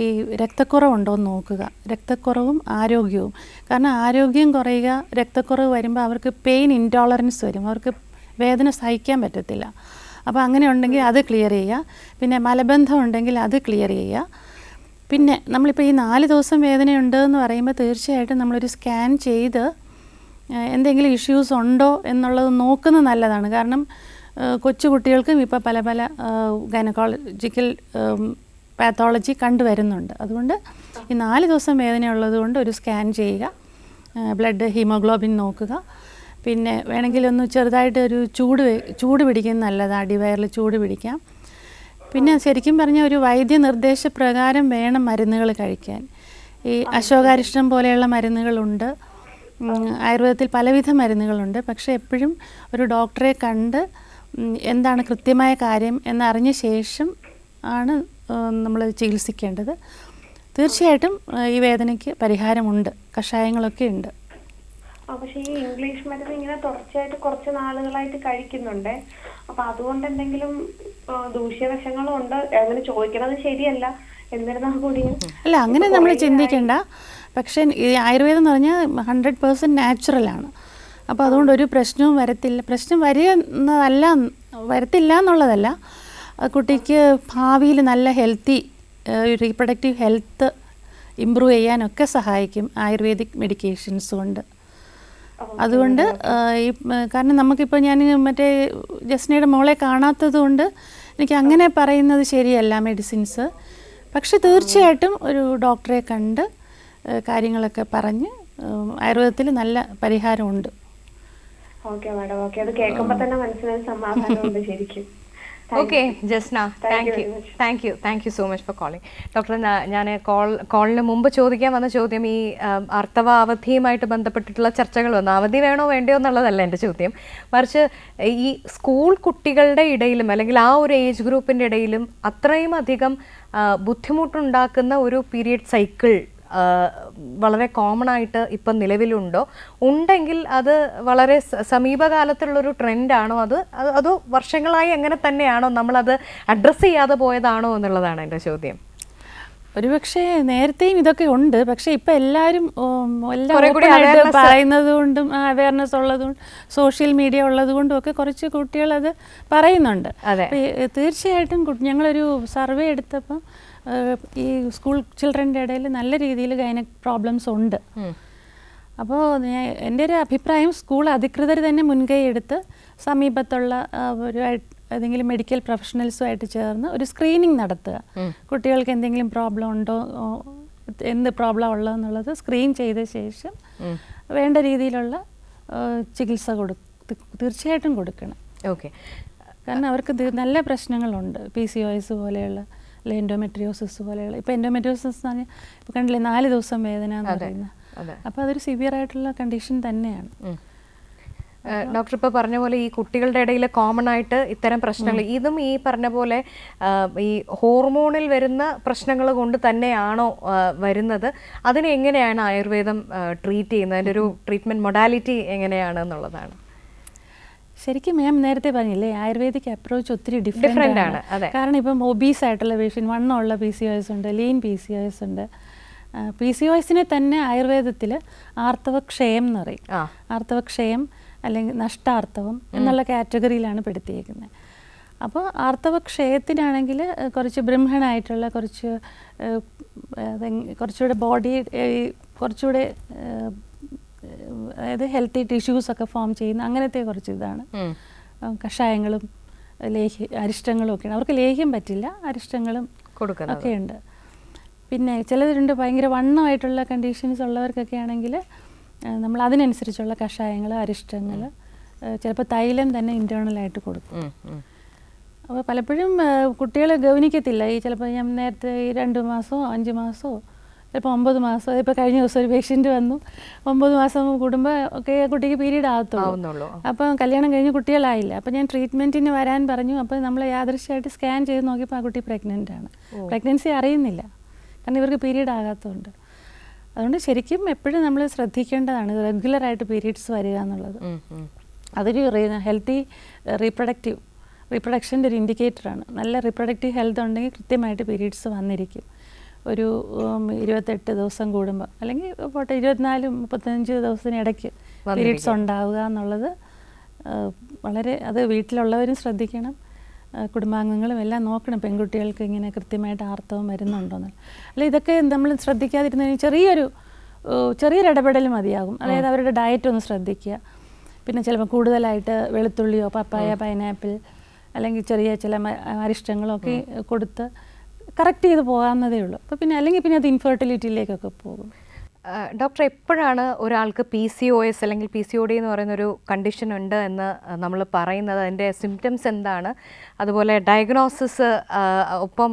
ഈ രക്തക്കുറവുണ്ടോ എന്ന് നോക്കുക. രക്തക്കുറവും ആരോഗ്യവും. കാരണം ആരോഗ്യം കുറയുക, രക്തക്കുറവ് വരുമ്പോൾ അവർക്ക് പെയിൻ ഇൻടോളറൻസ് വരും, അവർക്ക് വേദന സഹിക്കാൻ പറ്റത്തില്ല. അപ്പോൾ അങ്ങനെ ഉണ്ടെങ്കിൽ അത് ക്ലിയർ ചെയ്യുക. പിന്നെ മലബന്ധം ഉണ്ടെങ്കിൽ അത് ക്ലിയർ ചെയ്യുക. പിന്നെ നമ്മളിപ്പോൾ ഈ 4 ദിവസം വേദനയുണ്ട് എന്ന് പറയുമ്പോൾ തീർച്ചയായിട്ടും നമ്മളൊരു സ്കാൻ ചെയ്ത് എന്തെങ്കിലും ഇഷ്യൂസ് ഉണ്ടോ എന്നുള്ളത് നോക്കുന്നത് നല്ലതാണ്. കാരണം കൊച്ചു കുട്ടികൾക്കും ഇപ്പോൾ പല പല ഗൈനക്കോളജിക്കൽ പാത്തോളജി കണ്ടുവരുന്നുണ്ട്. അതുകൊണ്ട് ഈ 4 ദിവസം വേദനയുള്ളത് കൊണ്ട് ഒരു സ്കാൻ ചെയ്യുക, ബ്ലഡ് ഹീമോഗ്ലോബിൻ നോക്കുക. പിന്നെ വേണമെങ്കിൽ ഒന്ന് ചെറുതായിട്ട് ഒരു ചൂട് പിടിക്കുന്നത് നല്ലതാണ്, അടിവയറിൽ ചൂട് പിടിക്കാം. പിന്നെ ശരിക്കും പറഞ്ഞാൽ ഒരു വൈദ്യനിർദ്ദേശപ്രകാരം വേണം മരുന്നുകൾ കഴിക്കാൻ. ഈ അശോകാരിഷ്ടം പോലെയുള്ള മരുന്നുകളുണ്ട്, ആയുർവേദത്തിൽ പലവിധ മരുന്നുകളുണ്ട്. പക്ഷേ എപ്പോഴും ഒരു ഡോക്ടറെ കണ്ട് എന്താണ് കൃത്യമായ കാര്യം എന്നറിഞ്ഞ ശേഷം ആണ് നമ്മൾ ചികിത്സിക്കേണ്ടത്. തീർച്ചയായിട്ടും ഈ വേദനയ്ക്ക് പരിഹാരമുണ്ട്, കഷായങ്ങളൊക്കെ ഉണ്ട്. പക്ഷെ ഈ ഇംഗ്ലീഷ് മരുന്ന് ഇങ്ങനെ തുടർച്ചയായിട്ട് കുറച്ച് നാളുകളായിട്ട് കഴിക്കുന്നുണ്ട്. അപ്പൊ അതുകൊണ്ട് എന്തെങ്കിലും ദൂഷ്യവശങ്ങളും ഉണ്ട്? അങ്ങനെ ചോദിക്കണത് ശരിയല്ല, എന്നിരുന്നാൽ കൂടിയും അല്ല, അങ്ങനെ നമ്മൾ ചിന്തിക്കേണ്ട. പക്ഷേ ഈ ആയുർവേദം എന്ന് പറഞ്ഞാൽ 100% നാച്ചുറലാണ്. അപ്പോൾ അതുകൊണ്ട് ഒരു പ്രശ്നവും വരത്തില്ല. പ്രശ്നം വരത്തില്ല എന്നുള്ളതല്ല, കുട്ടിക്ക് ഭാവിയിൽ നല്ല ഹെൽത്തി റീപ്രൊഡക്റ്റീവ് ഹെൽത്ത് ഇമ്പ്രൂവ് ചെയ്യാനൊക്കെ സഹായിക്കും ആയുർവേദിക് മെഡിക്കേഷൻസ് കൊണ്ട്. അതുകൊണ്ട് കാരണം നമുക്കിപ്പോൾ ഞാൻ മറ്റേ ജസ്നയുടെ മോളെ കാണാത്തത് കൊണ്ട് എനിക്ക് അങ്ങനെ പറയുന്നത് ശരിയല്ല മെഡിസിൻസ്. പക്ഷെ തീർച്ചയായിട്ടും ഒരു ഡോക്ടറെ കണ്ട് കാര്യങ്ങളൊക്കെ പറഞ്ഞ് ആയുർവേദത്തിൽ നല്ല പരിഹാരമുണ്ട്. Okay madam, okay. അത് കേൾക്കുമ്പോൾ തന്നെ മനസ്സിനൊരു സമാധാനമുണ്ട് ശരിക്കും. Okay Jasna, thank you so much for calling. Doctor, ഞാൻ കോളിന് മുമ്പ് ചോദിക്കാൻ വന്ന ചോദ്യം ഈ ആർത്തവ അവധിയുമായിട്ട് ബന്ധപ്പെട്ടിട്ടുള്ള ചർച്ചകൾ വന്നു. അവധി വേണോ വേണ്ടയോ എന്നുള്ളതല്ല എൻ്റെ ചോദ്യം, മറിച്ച് ഈ സ്കൂൾ കുട്ടികളുടെ ഇടയിലും അല്ലെങ്കിൽ ആ ഒരു ഏജ് ഗ്രൂപ്പിൻ്റെ ഇടയിലും അത്രയും അധികം ബുദ്ധിമുട്ടുണ്ടാക്കുന്ന ഒരു പീരിയഡ് സൈക്കിൾ വളരെ കോമൺ ആയിട്ട് ഇപ്പം നിലവിലുണ്ടോ? ഉണ്ടെങ്കിൽ അത് വളരെ സമീപകാലത്തുള്ളൊരു ട്രെൻഡാണോ, അതോ വർഷങ്ങളായി അങ്ങനെ തന്നെയാണോ, നമ്മളത് അഡ്രസ്സ് ചെയ്യാതെ പോയതാണോ എന്നുള്ളതാണ് എൻ്റെ ചോദ്യം. ഒരുപക്ഷെ നേരത്തെയും ഇതൊക്കെ ഉണ്ട്, പക്ഷെ ഇപ്പം എല്ലാവരും പറയുന്നത് കൊണ്ടും അവയർനെസ് ഉള്ളതുകൊണ്ടും സോഷ്യൽ മീഡിയ ഉള്ളത് കൊണ്ടും ഒക്കെ കുറച്ച് കുട്ടികൾ അത് പറയുന്നുണ്ട്. തീർച്ചയായിട്ടും ഞങ്ങളൊരു സർവേ എടുത്തപ്പം ഈ സ്കൂൾ ചിൽഡ്രൻ്റെ ഇടയിൽ നല്ല രീതിയിൽ ഗൈനക് പ്രോബ്ലംസ് ഉണ്ട്. അപ്പോൾ എൻ്റെ ഒരു അഭിപ്രായം സ്കൂൾ അധികൃതർ തന്നെ മുൻകൈ എടുത്ത് സമീപത്തുള്ള ഒരു ഏതെങ്കിലും മെഡിക്കൽ പ്രൊഫഷണൽസുമായിട്ട് ചേർന്ന് ഒരു സ്ക്രീനിങ് നടത്തുക. കുട്ടികൾക്ക് എന്തെങ്കിലും പ്രോബ്ലം ഉണ്ടോ, എന്ത് പ്രോബ്ലം ഉള്ളതെന്നുള്ളത് സ്ക്രീൻ ചെയ്ത ശേഷം വേണ്ട രീതിയിലുള്ള ചികിത്സ തീർച്ചയായിട്ടും കൊടുക്കണം. ഓക്കെ. കാരണം അവർക്ക് നല്ല പ്രശ്നങ്ങളുണ്ട്. PCOS പോലെയുള്ള അല്ലെങ്കിൽ എൻഡോമെട്രിയോസിസ് പോലെയുള്ള. ഇപ്പോൾ എൻഡോമെട്രിയോസിസ് എന്ന് പറഞ്ഞാൽ ഇപ്പോൾ കണ്ടില്ലേ 4 ദിവസം വേദന എന്ന് പറയുന്നത്. അപ്പോൾ അതൊരു സിവിയർ ആയിട്ടുള്ള കണ്ടീഷൻ തന്നെയാണ്. ഡോക്ടർ ഇപ്പോൾ പറഞ്ഞ പോലെ ഈ കുട്ടികളുടെ ഇടയിൽ കോമൺ ആയിട്ട് ഇത്തരം പ്രശ്നങ്ങൾ, ഇതും ഈ പറഞ്ഞ പോലെ ഈ ഹോർമോണിൽ വരുന്ന പ്രശ്നങ്ങൾ കൊണ്ട് തന്നെയാണോ വരുന്നത്? അതിനെ എങ്ങനെയാണ് ആയുർവേദം ട്രീറ്റ് ചെയ്യുന്നത്? അതിൻ്റെ ഒരു ട്രീറ്റ്മെൻറ്റ് മൊഡാലിറ്റി എങ്ങനെയാണ് എന്നുള്ളതാണ്. ശരിക്കും മാം നേരത്തെ പറഞ്ഞില്ലേ, ആയുർവേദിക് അപ്രോച്ച് ഒത്തിരി ഡിഫറെൻ്റ് ആണ്. കാരണം ഇപ്പം ഒബീസ് ആയിട്ടുള്ള പേഷ്യൻ്റ്, വണ്ണമുള്ള PCOS ഉണ്ട്, ലീൻ PCOS ഉണ്ട്. PCOSനെ തന്നെ ആയുർവേദത്തിൽ ആർത്തവക്ഷയം എന്ന് പറയും. ആർത്തവക്ഷയം അല്ലെങ്കിൽ നഷ്ടാർത്തവം എന്നുള്ള കാറ്റഗറിയിലാണ് പെടുത്തിയേക്കുന്നത്. അപ്പോൾ ആർത്തവക്ഷയത്തിനാണെങ്കിൽ കുറച്ച് ബ്രഹ്മണായിട്ടുള്ള കുറച്ചുകൂടെ ബോഡി കുറച്ചുകൂടെ അതായത് ഹെൽത്തി ടിഷ്യൂസൊക്കെ ഫോം ചെയ്യുന്ന അങ്ങനത്തെ കുറച്ച് ഇതാണ്. കഷായങ്ങളും അരിഷ്ടങ്ങളും ഒക്കെയാണ്. അവർക്ക് ലേഹ്യം പറ്റില്ല, അരിഷ്ടങ്ങളും ഒക്കെ ഉണ്ട്. പിന്നെ ചിലരുണ്ട് ഭയങ്കര വണ്ണമായിട്ടുള്ള കണ്ടീഷൻസ് ഉള്ളവർക്കൊക്കെ ആണെങ്കിൽ നമ്മൾ അതിനനുസരിച്ചുള്ള കഷായങ്ങൾ, അരിഷ്ടങ്ങൾ, ചിലപ്പോൾ തൈലം തന്നെ ഇൻറ്റേർണലായിട്ട് കൊടുക്കും. അപ്പോൾ പലപ്പോഴും കുട്ടികൾ ഗൗനിക്കത്തില്ല. ഈ ചിലപ്പോൾ ഞാൻ നേരത്തെ 2 മാസമോ 5 മാസമോ ചിലപ്പോൾ 9 മാസം, ഇപ്പോൾ കഴിഞ്ഞ ദിവസം ഒരു പേഷ്യൻ്റ് വന്നു, 9 മാസം കൂടുമ്പോൾ ഒക്കെ കുട്ടിക്ക് പീരീഡ് ആകത്തുള്ളൂ. അപ്പം കല്യാണം കഴിഞ്ഞ് കുട്ടികളായില്ല. അപ്പോൾ ഞാൻ ട്രീറ്റ്മെൻറ്റിന് വരാൻ പറഞ്ഞു. അപ്പോൾ നമ്മൾ യാദൃശ്യമായിട്ട് സ്കാൻ ചെയ്ത് നോക്കിയപ്പോൾ ആ കുട്ടി പ്രഗ്നൻ്റ് ആണ്. പ്രഗ്നൻസി അറിയുന്നില്ല, കാരണം ഇവർക്ക് പീരീഡ് ആകാത്തതുകൊണ്ട്. അതുകൊണ്ട് ശരിക്കും എപ്പോഴും നമ്മൾ ശ്രദ്ധിക്കേണ്ടതാണ് റെഗുലറായിട്ട് പീരീഡ്സ് വരിക എന്നുള്ളത്. അതൊരു ഹെൽത്തി റീപ്രൊഡക്ഷൻ്റെ ഒരു ഇൻഡിക്കേറ്ററാണ്. നല്ല റീപ്രൊഡക്റ്റീവ് ഹെൽത്ത് ഉണ്ടെങ്കിൽ കൃത്യമായിട്ട് പീരീഡ്സ് വന്നിരിക്കും. ഒരു 28 ദിവസം കൂടുമ്പോൾ അല്ലെങ്കിൽ 24-35 ദിവസത്തിനിടയ്ക്ക് പീരീഡ്സ് ഉണ്ടാവുക എന്നുള്ളത് വളരെ, അത് വീട്ടിലുള്ളവരും ശ്രദ്ധിക്കണം, കുടുംബാംഗങ്ങളും എല്ലാം നോക്കണം പെൺകുട്ടികൾക്ക് ഇങ്ങനെ കൃത്യമായിട്ട് ആർത്തവം വരുന്നുണ്ടോയെന്ന്. അല്ല ഇതൊക്കെ നമ്മൾ ശ്രദ്ധിക്കാതിരുന്നതിന് ചെറിയൊരു ഇടപെടൽ മതിയാകും. അതായത് അവരുടെ ഡയറ്റ് ഒന്ന് ശ്രദ്ധിക്കുക. പിന്നെ ചിലപ്പോൾ കൂടുതലായിട്ട് വെളുത്തുള്ളിയോ പപ്പായ, പൈനാപ്പിൾ അല്ലെങ്കിൽ ചെറിയ ചില അരിഷ്ടങ്ങളൊക്കെ കൊടുത്ത് കറക്റ്റ് ചെയ്ത് പോകാവുന്നതേ ഉള്ളൂ. അപ്പോൾ പിന്നെ അല്ലെങ്കിൽ പിന്നെ അത് ഇൻഫെർട്ടിലിറ്റിയിലേക്കൊക്കെ പോകും. ഡോക്ടർ, എപ്പോഴാണ് ഒരാൾക്ക് PCOS അല്ലെങ്കിൽ PCOD എന്ന് പറയുന്നൊരു കണ്ടീഷൻ ഉണ്ട് എന്ന് നമ്മൾ പറയുന്നത്? അതിൻ്റെ സിംറ്റംസ് എന്താണ്? അതുപോലെ ഡയഗ്നോസിസ്, ഒപ്പം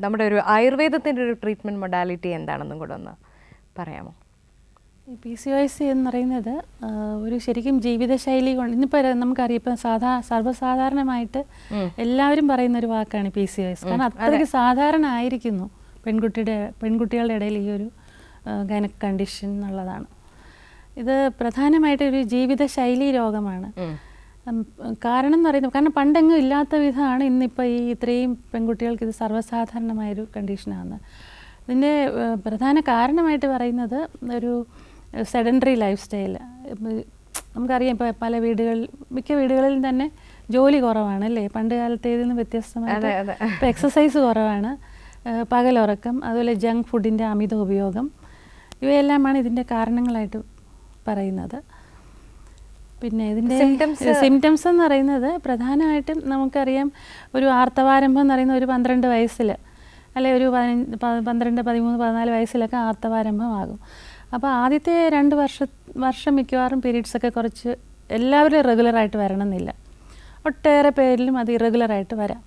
നമ്മുടെ ഒരു ആയുർവേദത്തിൻ്റെ ഒരു ട്രീറ്റ്മെൻറ്റ് മൊഡാലിറ്റി എന്താണെന്നും കൂടെ ഒന്ന് പറയാമോ? ഈ PCOS എന്ന് പറയുന്നത് ഒരു ശരിക്കും ജീവിതശൈലി കൊണ്ട്, ഇന്നിപ്പോൾ നമുക്കറിയാം, ഇപ്പം സർവ്വസാധാരണമായിട്ട് എല്ലാവരും പറയുന്ന ഒരു വാക്കാണ് PCOS. കാരണം അത്രയ്ക്ക് സാധാരണ ആയിരിക്കുന്നു പെൺകുട്ടികളുടെ ഇടയിൽ ഈ ഒരു ഗൈനക് കണ്ടീഷൻ എന്നുള്ളതാണ്. ഇത് പ്രധാനമായിട്ട് ഒരു ജീവിതശൈലി രോഗമാണ്. കാരണം എന്ന് പറയുന്നത്, കാരണം പണ്ടെങ്ങും ഇല്ലാത്ത വിധമാണ് ഇന്നിപ്പോൾ ഈ ഇത്രയും പെൺകുട്ടികൾക്ക് ഇത് സർവ്വസാധാരണമായൊരു കണ്ടീഷനാണ്. ഇതിൻ്റെ പ്രധാന കാരണമായിട്ട് പറയുന്നത് ഒരു സെഡൻറ്ററി ലൈഫ് സ്റ്റൈൽ. നമുക്കറിയാം ഇപ്പോൾ മിക്ക വീടുകളിൽ തന്നെ ജോലി കുറവാണ് അല്ലേ, പണ്ട് കാലത്തേതിൽ നിന്ന് വ്യത്യസ്തമായിട്ട്. ഇപ്പോൾ എക്സസൈസ് കുറവാണ്, പകലുറക്കം, അതുപോലെ ജങ്ക് ഫുഡിൻ്റെ അമിത ഉപയോഗം, ഇവയെല്ലാമാണ് ഇതിൻ്റെ കാരണങ്ങളായിട്ട് പറയുന്നത്. പിന്നെ ഇതിൻ്റെ സിംറ്റംസ് എന്ന് പറയുന്നത് പ്രധാനമായിട്ടും നമുക്കറിയാം, ഒരു ആർത്തവാരംഭം എന്ന് പറയുന്ന ഒരു 12 വയസ്സിൽ അല്ലെ ഒരു 12, 13, 14 വയസ്സിലൊക്കെ ആർത്തവാരംഭമാകും. അപ്പോൾ ആദ്യത്തെ 2 വർഷം മിക്കവാറും പീരീഡ്സൊക്കെ കുറച്ച് എല്ലാവരും റെഗുലറായിട്ട് വരണമെന്നില്ല, ഒട്ടേറെ പേരിലും അത് ഇറഗുലറായിട്ട് വരാം.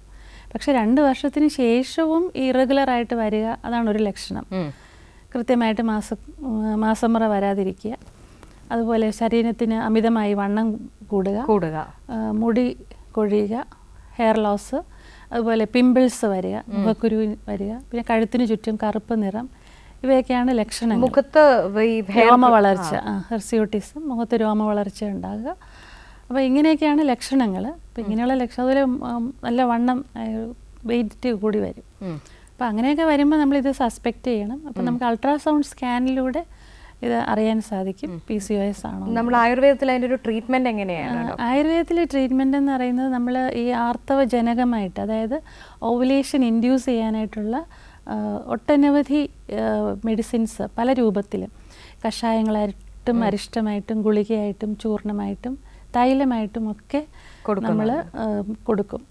പക്ഷേ 2 വർഷത്തിന് ശേഷവും ഇറഗുലറായിട്ട് വരിക, അതാണ് ഒരു ലക്ഷണം. കൃത്യമായിട്ട് മാസമുറ വരാതിരിക്കുക, അതുപോലെ ശരീരത്തിന് അമിതമായി വണ്ണം കൂടുക, മുടി കൊഴിയുക, ഹെയർ ലോസ്, അതുപോലെ പിമ്പിൾസ് വരിക, മുഖക്കുരു വരിക, പിന്നെ കഴുത്തിന് ചുറ്റും കറുപ്പ് നിറം, ഇവയൊക്കെയാണ് ലക്ഷണങ്ങൾ. മുഖത്ത് രോമ വളർച്ച, ഹെർസ്യൂട്ടിസം, മുഖത്ത് രോമ വളർച്ച ഉണ്ടാകുക. അപ്പോൾ ഇങ്ങനെയൊക്കെയാണ് ലക്ഷണങ്ങൾ. അപ്പോൾ ഇങ്ങനെയുള്ള അതുപോലെ നല്ല വണ്ണം, വെയിറ്റ് കൂടി വരും. അപ്പോൾ അങ്ങനെയൊക്കെ വരുമ്പോൾ നമ്മളിത് സസ്പെക്റ്റ് ചെയ്യണം. അപ്പോൾ നമുക്ക് അൾട്രാസൗണ്ട് സ്കാനിലൂടെ ഇത് അറിയാൻ സാധിക്കും PCOS ആണോ. നമ്മൾ ആയുർവേദത്തിൽ അതിൻ്റെ ഒരു ട്രീറ്റ്മെൻറ്റ് എങ്ങനെയാണ്? ആയുർവേദത്തിൽ ട്രീറ്റ്മെൻറ്റ് എന്ന് പറയുന്നത് നമ്മൾ ഈ ആർത്തവജനകമായിട്ട്, അതായത് ഓവുലേഷൻ ഇൻഡ്യൂസ് ചെയ്യാനായിട്ടുള്ള ഒട്ടനവധി മെഡിസിൻസ് പല രൂപത്തിലും, കഷായങ്ങളായിട്ട് ഒട്ടും അരിഷ്ടമായിട്ടും ഗുളികയായിട്ടും ചൂർണമായിട്ടും തൈലമായിട്ടും ഒക്കെ നമ്മൾ കൊടുക്കും.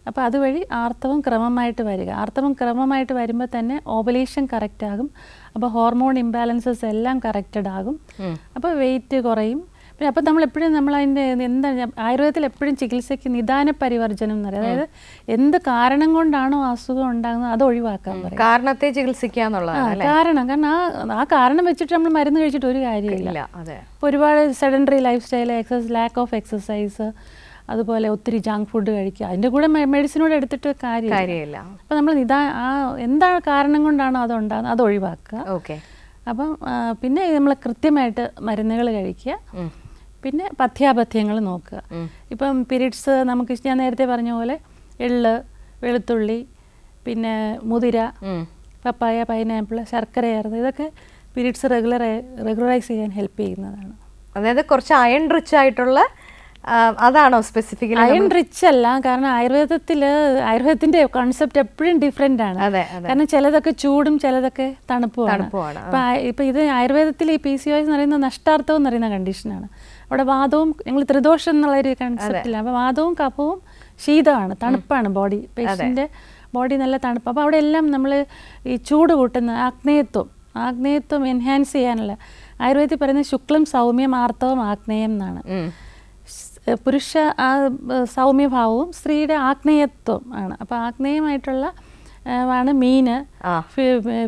അപ്പോൾ അതുവഴി ആർത്തവം ക്രമമായിട്ട് വരിക. ആർത്തവം ക്രമമായിട്ട് വരുമ്പോൾ തന്നെ ഓവുലേഷൻ കറക്റ്റ് ആകും. അപ്പോൾ ഹോർമോൺ ഇംബാലൻസസ് എല്ലാം കറക്റ്റഡ് ആകും. അപ്പോൾ വെയിറ്റ് കുറയും. പിന്നെ അപ്പോൾ നമ്മളതിൻ്റെ എന്താണ് ആയുർവേദത്തിൽ എപ്പോഴും ചികിത്സയ്ക്ക് നിദാന പരിവർജനം എന്ന് പറയും. അതായത് എന്ത് കാരണം കൊണ്ടാണോ അസുഖം ഉണ്ടാകുന്നത് അത് ഒഴിവാക്കാൻ പറയും. കാരണത്തെ ചികിത്സിക്കുക എന്നുള്ളതാണ്. കാരണം ആ കാരണം വെച്ചിട്ട് നമ്മൾ മരുന്ന് കഴിച്ചിട്ട് ഒരു കാര്യമില്ല. ഇപ്പോൾ ഒരുപാട് sedentary life style, lack of exercise, അതുപോലെ ഒത്തിരി ജങ്ക് ഫുഡ് കഴിക്കുക, അതിൻ്റെ കൂടെ മെഡിസിനോട് എടുത്തിട്ട് കാര്യമില്ല. അപ്പോൾ നമ്മൾ എന്താണ് കാരണം കൊണ്ടാണോ അതുണ്ടാകുന്നത് അത് ഒഴിവാക്കുക. അപ്പം പിന്നെ നമ്മൾ കൃത്യമായിട്ട് മരുന്നുകൾ കഴിക്കുക. പിന്നെ പഥ്യാപഥ്യങ്ങൾ നോക്കുക. ഇപ്പം പീരീഡ്സ് നമുക്ക് ഞാൻ നേരത്തെ പറഞ്ഞ പോലെ എള്ള്, വെളുത്തുള്ളി, പിന്നെ മുതിര, പപ്പായ, പൈനാപ്പിൾ, ശർക്കര ചേർത്ത് ഇതൊക്കെ പീരീഡ്സ് റെഗുലറൈസ് ചെയ്യാൻ ഹെൽപ്പ് ചെയ്യുന്നതാണ്. അതായത് കുറച്ച് അയൺ റിച്ച് ആയിട്ടുള്ള അതാണോ സ്പെസിഫിക്കലി? അയൺ റിച്ച് അല്ല, കാരണം ആയുർവേദത്തിന്റെ കോൺസെപ്റ്റ് എപ്പോഴും ഡിഫറെൻ്റ് ആണ്. കാരണം ചിലതൊക്കെ ചൂടും ചിലതൊക്കെ തണുപ്പുമാണ്. ഇപ്പം ഇത് ആയുർവേദത്തിൽ ഈ PCOS എന്ന് പറയുന്നത് നഷ്ടാർത്ഥം എന്ന് പറയുന്ന കണ്ടീഷനാണ്. അവിടെ വാദവും ഞങ്ങൾ ത്രിദോഷം എന്നുള്ളൊരു കൺസെപ്റ്റില്ല. അപ്പോൾ വാദവും കഫവും ശീതമാണ്, തണുപ്പാണ് ബോഡി, പേഷ്യൻ്റെ ബോഡി നല്ല തണുപ്പ്. അപ്പോൾ അവിടെ എല്ലാം നമ്മൾ ഈ ചൂട് കൂട്ടുന്ന ആഗ്നേയത്വം എൻഹാൻസ് ചെയ്യാനുള്ള ആയുർവേദത്തിൽ പറയുന്നത് ശുക്ലം സൗമ്യം ആർത്തവം ആഗ്നേയം എന്നാണ്. പുരുഷ സൗമ്യഭാവവും സ്ത്രീയുടെ ആഗ്നേയത്വം ആണ്. അപ്പോൾ ആഗ്നേയമായിട്ടുള്ള ആണ് മീന്,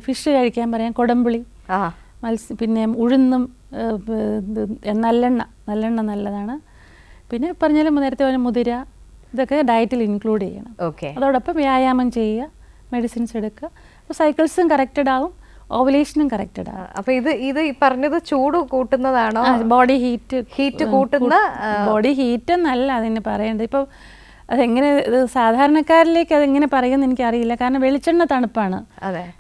ഫിഷ് കഴിക്കാൻ പറയാം, കൊടംപുളി, പിന്നെ ഉഴുന്നും, നല്ലെണ്ണ നല്ലതാണ്. പിന്നെ പറഞ്ഞാലും നേരത്തെ പറഞ്ഞ മുതിര, ഇതൊക്കെ ഡയറ്റിൽ ഇൻക്ലൂഡ് ചെയ്യണം. അതോടൊപ്പം വ്യായാമം ചെയ്യുക, മെഡിസിൻസ് എടുക്കുക. അപ്പോൾ സൈക്കിൾസും കറക്റ്റഡ് ആവും, ഓവുലേഷനും കറക്റ്റഡ് ആണ്. അപ്പോൾ ഇത് ഈ പറഞ്ഞത് ചൂട് കൂട്ടുന്നതാണോ? ബോഡി ഹീറ്റ് കൂട്ടുന്ന ബോഡി ഹീറ്റ് എന്നല്ല അതിന് പറയേണ്ടത്. ഇപ്പോൾ അതെങ്ങനെ സാധാരണക്കാരിലേക്ക് അതെങ്ങനെ പറയുമെന്ന് എനിക്കറിയില്ല. കാരണം വെളിച്ചെണ്ണ തണുപ്പാണ്,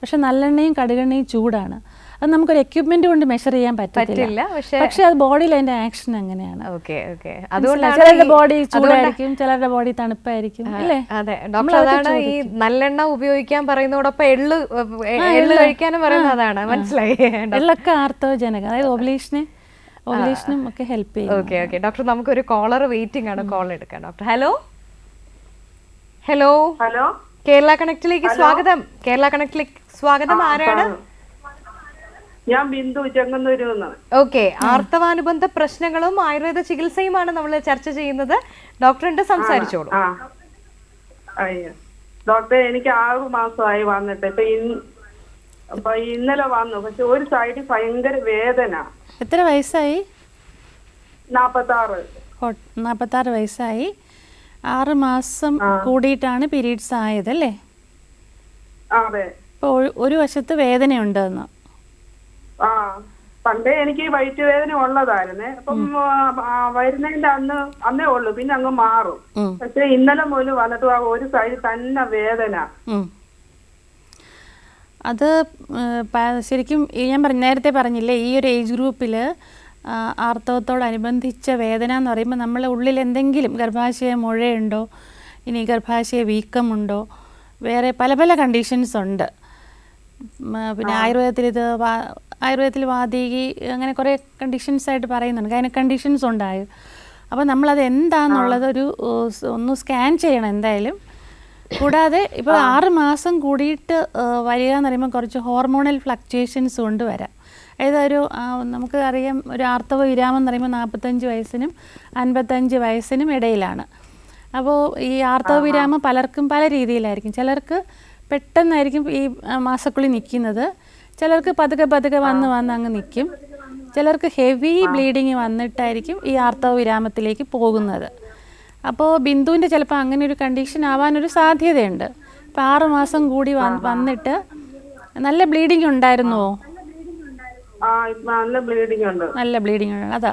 പക്ഷെ നല്ലെണ്ണയും കടുകെണ്ണയും ചൂടാണ്. അത് നമുക്കൊരു എക്യുപ്മെന്റ് കൊണ്ട് മെഷർ ചെയ്യാൻ പറ്റില്ല. പക്ഷെ അത് ബോഡിയിൽ അതിന്റെ ആക്ഷൻ അങ്ങനെയാണ്. ചിലരുടെ ബോഡി ചൂടായിരിക്കും, ചിലരുടെ ബോഡി തണുപ്പായിരിക്കും, അല്ലേ? അതാണ് ഈ നല്ലെണ്ണ ഉപയോഗിക്കാൻ പറയുന്നതോടൊപ്പം എള്ള് കഴിക്കാനും പറയുന്നത് അതാണ്. മനസ്സിലായി? എള്ളൊക്കെ ആർത്തവജനകം, അതായത് ഓവുലേഷനും ഒക്കെ ഹെൽപ്പ് ചെയ്യും. ഓക്കെ ഡോക്ടർ, നമുക്കൊരു കോളർ വെയിറ്റിംഗ് ആണ്, കോൾ എടുക്കാം ഡോക്ടർ. ഹലോ കേരള കണക്റ്റിലേക്ക് സ്വാഗതം. ആരാണ്? ഞാൻ ബിന്ദു, ചെങ്ങന്നൂരിൽ നിന്ന്. ഓക്കെ, ആർത്തവാനുബന്ധ പ്രശ്നങ്ങളും ആയുർവേദ ചികിത്സയുമാണ് നമ്മൾ ചർച്ച ചെയ്യുന്നത്. ഡോക്ടറിന്റെ സംസാരിച്ചോളൂ. ഡോക്ടറെ, എനിക്ക് 6 മാസമായി വന്നിട്ട്. ഇപ്പൊ ഇന്നലെ വന്നു, പക്ഷെ ഒരു സൈഡിൽ ഭയങ്കര വേദന. എത്ര വയസ്സായി? 46 വയസ്സായി. 6 മാസം കൂടിയിട്ടാണ് പീരീഡ്സ് ആയതല്ലേ? അതെ. ഇപ്പൊ ഒരു വശത്ത് വേദനയുണ്ടെന്ന്. പണ്ടേ എനിക്ക് വയറ്റ് വേദന ഉള്ളതായിരുന്നേ. അപ്പം വരുന്നതിന്റെ അന്നേ ഉള്ളു, പിന്നെ അങ്ങ് മാറും. പക്ഷെ ഇന്നലെ മുതൽ വന്നിട്ട് ഒരു സൈഡിൽ തന്നെ വേദന. അത് ശരിക്കും ഞാൻ നേരത്തെ പറഞ്ഞില്ലേ, ഈ ഒരു ഏജ് ഗ്രൂപ്പിൽ ആർത്തവത്തോടനുബന്ധിച്ച വേദന എന്ന് പറയുമ്പോൾ നമ്മളെ ഉള്ളിൽ എന്തെങ്കിലും ഗർഭാശയ മുഴയുണ്ടോ, ഇനി ഗർഭാശയ വീക്കമുണ്ടോ, വേറെ പല പല കണ്ടീഷൻസ് ഉണ്ട്. പിന്നെ ആയുർവേദത്തിൽ വാതീകി അങ്ങനെ കുറേ കണ്ടീഷൻസ് ആയിട്ട് പറയുന്നുണ്ട്, ഗൈനക് കണ്ടീഷൻസ് ഉണ്ടായി. അപ്പോൾ നമ്മളത് എന്താണെന്നുള്ളത് ഒന്ന് സ്കാൻ ചെയ്യണം എന്തായാലും. കൂടാതെ ഇപ്പോൾ 6 മാസം കൂടിയിട്ട് വരിക എന്ന് പറയുമ്പോൾ കുറച്ച് ഹോർമോണൽ ഫ്ലക്ച്വേഷൻസ് കൊണ്ട് വരാം. അതായത് നമുക്ക് അറിയാം, ഒരു ആർത്തവ വിരാമം എന്ന് പറയുമ്പോൾ 45 വയസ്സിനും 55 വയസ്സിനും ഇടയിലാണ്. അപ്പോൾ ഈ ആർത്തവ വിരാമം പലർക്കും പല രീതിയിലായിരിക്കും. ചിലർക്ക് പെട്ടെന്നായിരിക്കും ഈ മാസക്കുളി നിൽക്കുന്നത്, ചിലർക്ക് പതുക്കെ വന്ന് അങ്ങ് നിൽക്കും, ചിലർക്ക് ഹെവി ബ്ലീഡിങ് വന്നിട്ടായിരിക്കും ഈ ആർത്തവ വിരാമത്തിലേക്ക് പോകുന്നത്. അപ്പോൾ ബിന്ദുവിൻ്റെ ചിലപ്പോൾ അങ്ങനെ ഒരു കണ്ടീഷൻ ആവാനൊരു സാധ്യതയുണ്ട്. ഇപ്പോൾ 6 മാസം കൂടി വന്നിട്ട് നല്ല ബ്ലീഡിങ് ഉണ്ടായിരുന്നോ? നല്ല ബ്ലീഡിങ് ഉണ്ട്. അതാ.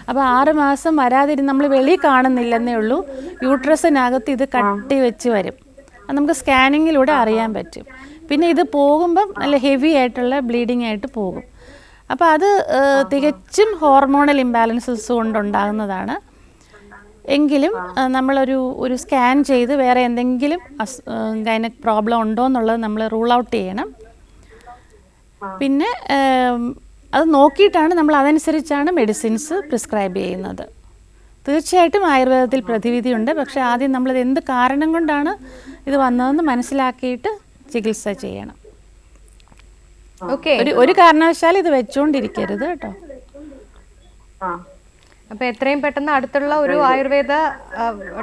അപ്പോൾ 6 മാസം വരാതിരുന്ന് നമ്മൾ വെളി കാണുന്നില്ലെന്നേ ഉള്ളൂ, യൂട്രസിനകത്ത് ഇത് കട്ടി വെച്ച് വരും. അത് നമുക്ക് സ്കാനിങ്ങിലൂടെ അറിയാൻ പറ്റും. പിന്നെ ഇത് പോകുമ്പം നല്ല ഹെവി ആയിട്ടുള്ള ബ്ലീഡിങ് ആയിട്ട് പോകും. അപ്പോൾ അത് തികച്ചും ഹോർമോണൽ ഇംബാലൻസസ് കൊണ്ടുണ്ടാകുന്നതാണ്. എങ്കിലും നമ്മളൊരു സ്കാൻ ചെയ്ത് വേറെ എന്തെങ്കിലും ഗൈനക് പ്രോബ്ലം ഉണ്ടോ എന്നുള്ളത് നമ്മൾ റൂൾ ഔട്ട് ചെയ്യണം. പിന്നെ അത് നോക്കിയിട്ടാണ് നമ്മൾ അതനുസരിച്ചാണ് മെഡിസിൻസ് പ്രിസ്ക്രൈബ് ചെയ്യുന്നത്. തീർച്ചയായിട്ടും ആയുർവേദത്തിൽ പ്രതിവിധിയുണ്ട്. പക്ഷേ ആദ്യം നമ്മളത് എന്ത് കാരണം കൊണ്ടാണ് ഇത് വന്നതെന്ന് മനസ്സിലാക്കിയിട്ട് ചികിത്സ ചെയ്യണം. ഒരു കാരണവശാലും ഇത് വെച്ചുകൊണ്ടിരിക്കരുത് കേട്ടോ. അപ്പൊ എത്രയും പെട്ടെന്ന് അടുത്തുള്ള ഒരു ആയുർവേദ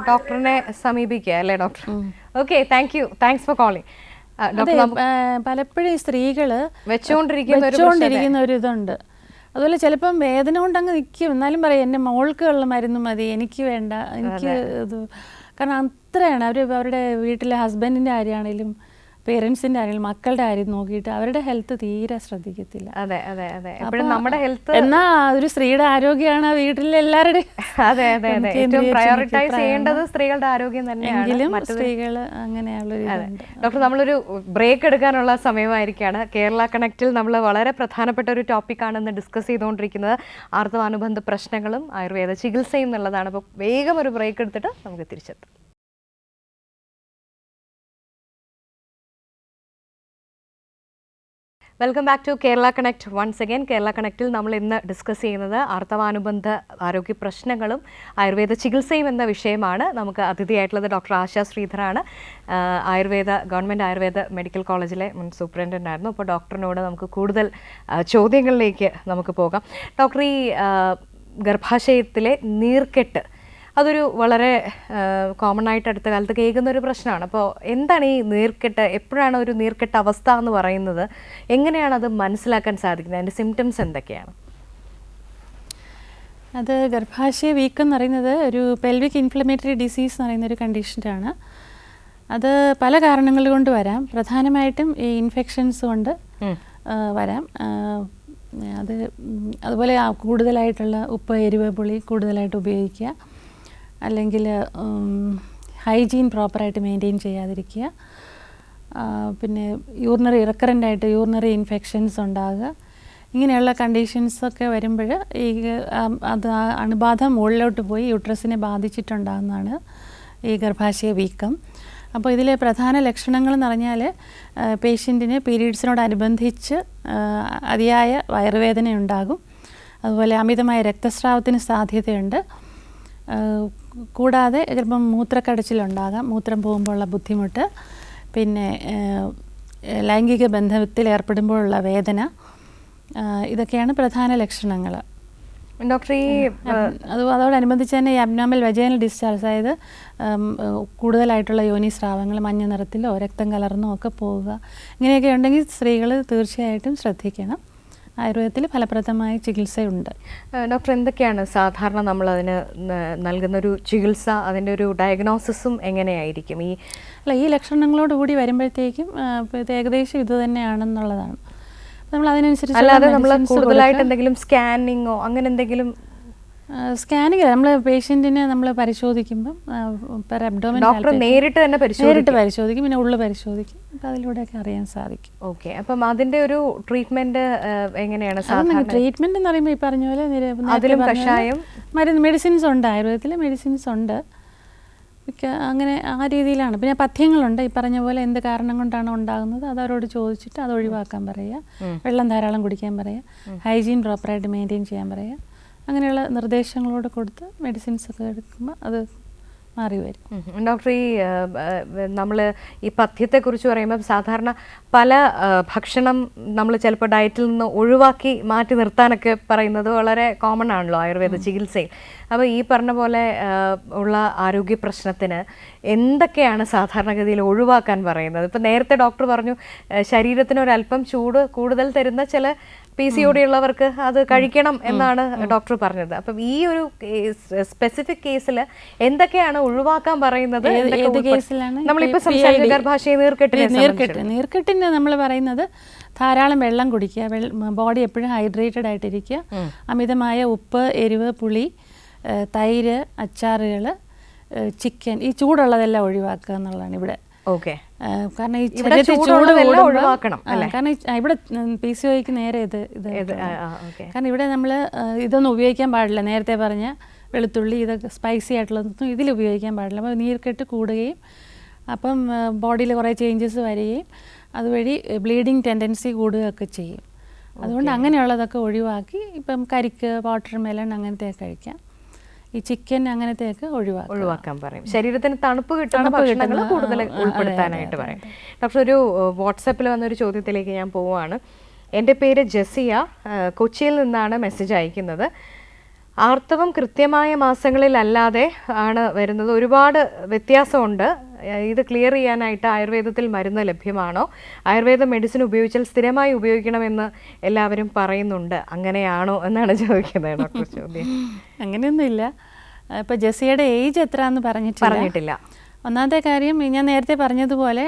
ഡോക്ടറിനെ സമീപിക്കുക അല്ലേ doctor? Okay, thanks for calling. പലപ്പോഴും ഈ സ്ത്രീകള് വെച്ചുകൊണ്ടിരിക്കുന്ന ഒരു ഇതുണ്ട്. അതുപോലെ ചിലപ്പം വേദന കൊണ്ട് അങ്ങ് നിൽക്കും, എന്നാലും പറയും എൻ്റെ മോൾക്ക് ഉള്ള മരുന്ന് മതി, എനിക്ക് വേണ്ട, എനിക്ക് ഇത്. കാരണം അത്രയാണ് അവരുടെ വീട്ടിലെ ഹസ്ബൻഡിൻ്റെ കാര്യമാണെങ്കിലും പേരൻസിൻ്റെ ആണെങ്കിലും മക്കളുടെ കാര്യം നോക്കിയിട്ട് അവരുടെ ഹെൽത്ത് തീരെ ശ്രദ്ധിക്കത്തില്ല. അതെ അതെ അതെ, എപ്പോഴും നമ്മുടെ ഹെൽത്ത്. എന്നാ ഒരു സ്ത്രീയുടെ ആരോഗ്യമാണ് വീട്ടിലെ എല്ലാവരുടെയും. അതെ അതെ അതെ, ഏറ്റവും പ്രയോറിറ്റൈസ് ചെയ്യേണ്ടത് സ്ത്രീകളുടെ ആരോഗ്യം തന്നെയാണ്. സ്ത്രീകൾ അങ്ങനെയുള്ളൊരു. ഡോക്ടർ, നമ്മളൊരു ബ്രേക്ക് എടുക്കാനുള്ള സമയമായിരിക്കുകയാണ്. കേരള കണക്റ്റിൽ നമ്മൾ വളരെ പ്രധാനപ്പെട്ട ഒരു ടോപ്പിക്കാണ് ഇന്ന് ഡിസ്കസ് ചെയ്തുകൊണ്ടിരിക്കുന്നത്. ആർത്തവാനുബന്ധ പ്രശ്നങ്ങളും ആയുർവേദ ചികിത്സയും എന്നുള്ളതാണ്. അപ്പോൾ വേഗം ഒരു ബ്രേക്ക് എടുത്തിട്ട് നമുക്ക് തിരിച്ചെത്താം. Welcome back to Kerala connect once again. Kerala കണക്റ്റിൽ നമ്മൾ ഇന്ന് ഡിസ്കസ് ചെയ്യുന്നത് ആർത്തവാനുബന്ധ ആരോഗ്യ പ്രശ്നങ്ങളും ആയുർവേദ ചികിത്സയും എന്ന വിഷയമാണ്. നമുക്ക് അതിഥിയായിട്ടുള്ളത് ഡോക്ടർ ആശ ശ്രീധറാണ്. ഗവൺമെൻറ് ആയുർവേദ മെഡിക്കൽ കോളേജിലെ മുൻ സൂപ്രണ്ടൻ്റ് ആയിരുന്നു. അപ്പോൾ ഡോക്ടറിനോട് നമുക്ക് കൂടുതൽ ചോദ്യങ്ങളിലേക്ക് നമുക്ക് പോകാം. ഡോക്ടർ, ഈ ഗർഭാശയത്തിലെ നീർക്കെട്ട് അതൊരു വളരെ കോമൺ ആയിട്ട് അടുത്ത കാലത്ത് കേൾക്കുന്നൊരു പ്രശ്നമാണ്. അപ്പോൾ എന്താണ് ഈ നീർക്കെട്ട്? എപ്പോഴാണ് ഒരു നീർക്കെട്ട് അവസ്ഥ എന്ന് പറയുന്നത്? എങ്ങനെയാണ് അത് മനസ്സിലാക്കാൻ സാധിക്കുന്നത്? അതിൻ്റെ സിംറ്റംസ് എന്തൊക്കെയാണ്? അത് ഗർഭാശയ വീക്കം എന്ന് പറയുന്നത് ഒരു പെൽവിക് ഇൻഫ്ലമേറ്ററി ഡിസീസ് എന്ന് പറയുന്നൊരു കണ്ടീഷനാണ്. അത് പല കാരണങ്ങൾ കൊണ്ട് വരാം. പ്രധാനമായിട്ടും ഈ ഇൻഫെക്ഷൻസ് കൊണ്ട് വരാം. അതുപോലെ കൂടുതലായിട്ടുള്ള ഉപ്പ്, എരിവ്, പുളി കൂടുതലായിട്ട് ഉപയോഗിക്കുക, അല്ലെങ്കിൽ ഹൈജീൻ പ്രോപ്പറായിട്ട് മെയിൻറ്റെയിൻ ചെയ്യാതിരിക്കുക, പിന്നെ റിക്കറൻ്റായിട്ട് യൂറിനറി ഇൻഫെക്ഷൻസ് ഉണ്ടാകുക, ഇങ്ങനെയുള്ള കണ്ടീഷൻസൊക്കെ വരുമ്പോൾ ഈ അത് അണുബാധ മുകളിലോട്ട് പോയി യൂട്രസിനെ ബാധിച്ചിട്ടുണ്ടാകുന്നതാണ് ഈ ഗർഭാശയ വീക്കം. അപ്പോൾ ഇതിലെ പ്രധാന ലക്ഷണങ്ങൾ എന്ന് പറഞ്ഞാൽ പേഷ്യൻറ്റിന് പീരീഡ്സിനോടനുബന്ധിച്ച് അതിയായ വയറുവേദന ഉണ്ടാകും. അതുപോലെ അമിതമായ രക്തസ്രാവത്തിന് സാധ്യതയുണ്ട്. കൂടാതെ ചിലപ്പം മൂത്രക്കടച്ചിലുണ്ടാകാം, മൂത്രം പോകുമ്പോഴുള്ള ബുദ്ധിമുട്ട്, പിന്നെ ലൈംഗിക ബന്ധത്തിൽ ഏർപ്പെടുമ്പോഴുള്ള വേദന, ഇതൊക്കെയാണ് പ്രധാന ലക്ഷണങ്ങൾ. ഡോക്ടർ, അതോടനുബന്ധിച്ച് തന്നെ ഈ അബ്നോർമൽ വെജൈനൽ ഡിസ്ചാർജ്, അതായത് കൂടുതലായിട്ടുള്ള യോനിസ്രാവങ്ങൾ മഞ്ഞ നിറത്തിലോ രക്തം കലർന്നോ ഒക്കെ പോവുക, ഇങ്ങനെയൊക്കെ ഉണ്ടെങ്കിൽ സ്ത്രീകൾ തീർച്ചയായിട്ടും ശ്രദ്ധിക്കണം. ആയുർവേദത്തിൽ ഫലപ്രദമായ ചികിത്സയുണ്ട്. ഡോക്ടർ, എന്തൊക്കെയാണ് സാധാരണ നമ്മളതിന് നൽകുന്നൊരു ചികിത്സ? അതിൻ്റെ ഒരു ഡയഗ്നോസിസും എങ്ങനെയായിരിക്കും? ഈ ലക്ഷണങ്ങളോടുകൂടി വരുമ്പോഴത്തേക്കും ഇത് ഏകദേശം ഇത് തന്നെയാണെന്നുള്ളതാണ്. നമ്മൾ അതിനനുസരിച്ച് അല്ലാതെ നമ്മൾ കൂടുതലായിട്ട് എന്തെങ്കിലും സ്കാനിങ്ങോ അങ്ങനെ എന്തെങ്കിലും? സ്കാനിങ് നമ്മൾ പേഷ്യൻറ്റിനെ നമ്മൾ പരിശോധിക്കുമ്പം പെർ അബ്ഡോമിൻ ഡോക്ടർ നേരിട്ട് തന്നെ പരിശോധിക്കും, പിന്നെ ഉള്ളു പരിശോധിക്കും. അപ്പം അതിലൂടെയൊക്കെ അറിയാൻ സാധിക്കും. ഓക്കെ, അപ്പം അതിൻ്റെ ഒരു ട്രീറ്റ്മെൻറ്റ് എങ്ങനെയാണ് സാധാരണ? ട്രീറ്റ്മെൻറ്റ് എന്ന് പറയുമ്പോൾ ഈ പറഞ്ഞ പോലെ അതിലും കഷായം മെഡിസിൻസ് ഉണ്ട്, ആയുർവേദത്തിൽ മെഡിസിൻസ് ഉണ്ട്. അങ്ങനെ ആ രീതിയിലാണ്. പിന്നെ പഥ്യങ്ങളുണ്ട്. ഈ പറഞ്ഞ പോലെ എന്ത് കാരണം കൊണ്ടാണ് ഉണ്ടാകുന്നത് അത് അവരോട് ചോദിച്ചിട്ട് അത് ഒഴിവാക്കാൻ പറയുക, വെള്ളം ധാരാളം കുടിക്കാൻ പറയുക, ഹൈജീൻ പ്രോപ്പറായിട്ട് മെയിൻറ്റെയിൻ ചെയ്യാൻ പറയുക, അങ്ങനെയുള്ള നിർദ്ദേശങ്ങളോട് കൊടുത്ത് മെഡിസിൻസ് ഒക്കെ എടുക്കുമ്പോൾ അത് മാറി വരും. ഡോക്ടർ, നമ്മൾ ഈ പഥ്യത്തെക്കുറിച്ച് പറയുമ്പോൾ സാധാരണ പല ഭക്ഷണം നമ്മൾ ചിലപ്പോൾ ഡയറ്റിൽ നിന്ന് ഒഴിവാക്കി മാറ്റി നിർത്താനൊക്കെ പറയുന്നത് വളരെ കോമൺ ആണല്ലോ ആയുർവേദ ചികിത്സയിൽ. അപ്പോൾ ഈ പറഞ്ഞ പോലെ ഉള്ള ആരോഗ്യ പ്രശ്നത്തിന് എന്തൊക്കെയാണ് സാധാരണഗതിയിൽ ഒഴിവാക്കാൻ പറയുന്നത്? ഇപ്പോൾ നേരത്തെ ഡോക്ടർ പറഞ്ഞു ശരീരത്തിന് ഒരല്പം ചൂട് കൂടുതൽ തരുന്ന ചില PCOD ഉള്ളവർക്ക് അത് കഴിക്കണം എന്നാണ് ഡോക്ടർ പറഞ്ഞത്. അപ്പം ഈ ഒരു സ്പെസിഫിക് കേസിൽ എന്തൊക്കെയാണ് ഒഴിവാക്കാൻ പറയുന്നത്? നമ്മളിപ്പോൾ സംസാരിച്ച ഗർഭാശയ നീർക്കെട്ടിന് നമ്മൾ പറയുന്നത് ധാരാളം വെള്ളം കുടിക്കുക, ബോഡി എപ്പോഴും ഹൈഡ്രേറ്റഡ് ആയിട്ടിരിക്കുക, അമിതമായ ഉപ്പ്, എരിവ്, പുളി, തൈര്, അച്ചാറുകൾ, ചിക്കൻ, ഈ ചൂടുള്ളതെല്ലാം ഒഴിവാക്കുക എന്നുള്ളതാണ് ഇവിടെ. ഓക്കെ, കാരണം ഈ ശരീരത്തിൽ ചൂട് ഒഴിവാക്കണം. കാരണം ഇവിടെ PCODക്ക് നേരെ ഇത് കാരണം ഇവിടെ നമ്മൾ ഇതൊന്നും ഉപയോഗിക്കാൻ പാടില്ല. നേരത്തെ പറഞ്ഞ വെളുത്തുള്ളി, ഇതൊക്കെ സ്പൈസി ആയിട്ടുള്ളതൊന്നും ഇതിൽ ഉപയോഗിക്കാൻ പാടില്ല. അപ്പോൾ നീർക്കെട്ട് കൂടുകയും അപ്പം ബോഡിയിൽ കുറേ ചേഞ്ചസ് വരികയും അതുവഴി ബ്ലീഡിങ് ടെൻഡൻസി കൂടുകയൊക്കെ ചെയ്യും. അതുകൊണ്ട് അങ്ങനെയുള്ളതൊക്കെ ഒഴിവാക്കി ഇപ്പം കരിക്ക്, വാട്ടർ മെലൺ അങ്ങനത്തെയൊക്കെ കഴിക്കാം. ഈ ചിക്കൻ അങ്ങനത്തെയൊക്കെ ഒഴിവാക്കാൻ പറയും. ശരീരത്തിന് തണുപ്പ് കിട്ടുന്ന ഭക്ഷണങ്ങൾ കൂടുതൽ ഉൾപ്പെടുത്താനായിട്ട് പറയും. ഡോക്ടർ, ഒരു വാട്സാപ്പിൽ വന്നൊരു ചോദ്യത്തിലേക്ക് ഞാൻ പോവുകയാണ്. എൻ്റെ പേര് ജസിയ, കൊച്ചിയിൽ നിന്നാണ് മെസ്സേജ് അയക്കുന്നത്. ആർത്തവം കൃത്യമായ മാസങ്ങളിലല്ലാതെ ആണ് വരുന്നത്. ഒരുപാട് വ്യത്യാസമുണ്ട്. ഇത് ക്ലിയർ ചെയ്യാനായിട്ട് ആയുർവേദത്തിൽ മരുന്ന് ലഭ്യമാണോ? ആയുർവേദ മെഡിസിൻ ഉപയോഗിച്ചാൽ സ്ഥിരമായി ഉപയോഗിക്കണമെന്ന് എല്ലാവരും പറയുന്നുണ്ട്, അങ്ങനെയാണോ എന്നാണ് ചോദിക്കുന്നത് ഡോക്ടർ. ചോദ്യം അങ്ങനെയൊന്നുമില്ല. ഇപ്പോൾ ജെസിയുടെ ഏജ് എത്രയാണെന്ന് പറഞ്ഞിട്ടില്ല. ഒന്നാമത്തെ കാര്യം ഞാൻ നേരത്തെ പറഞ്ഞതുപോലെ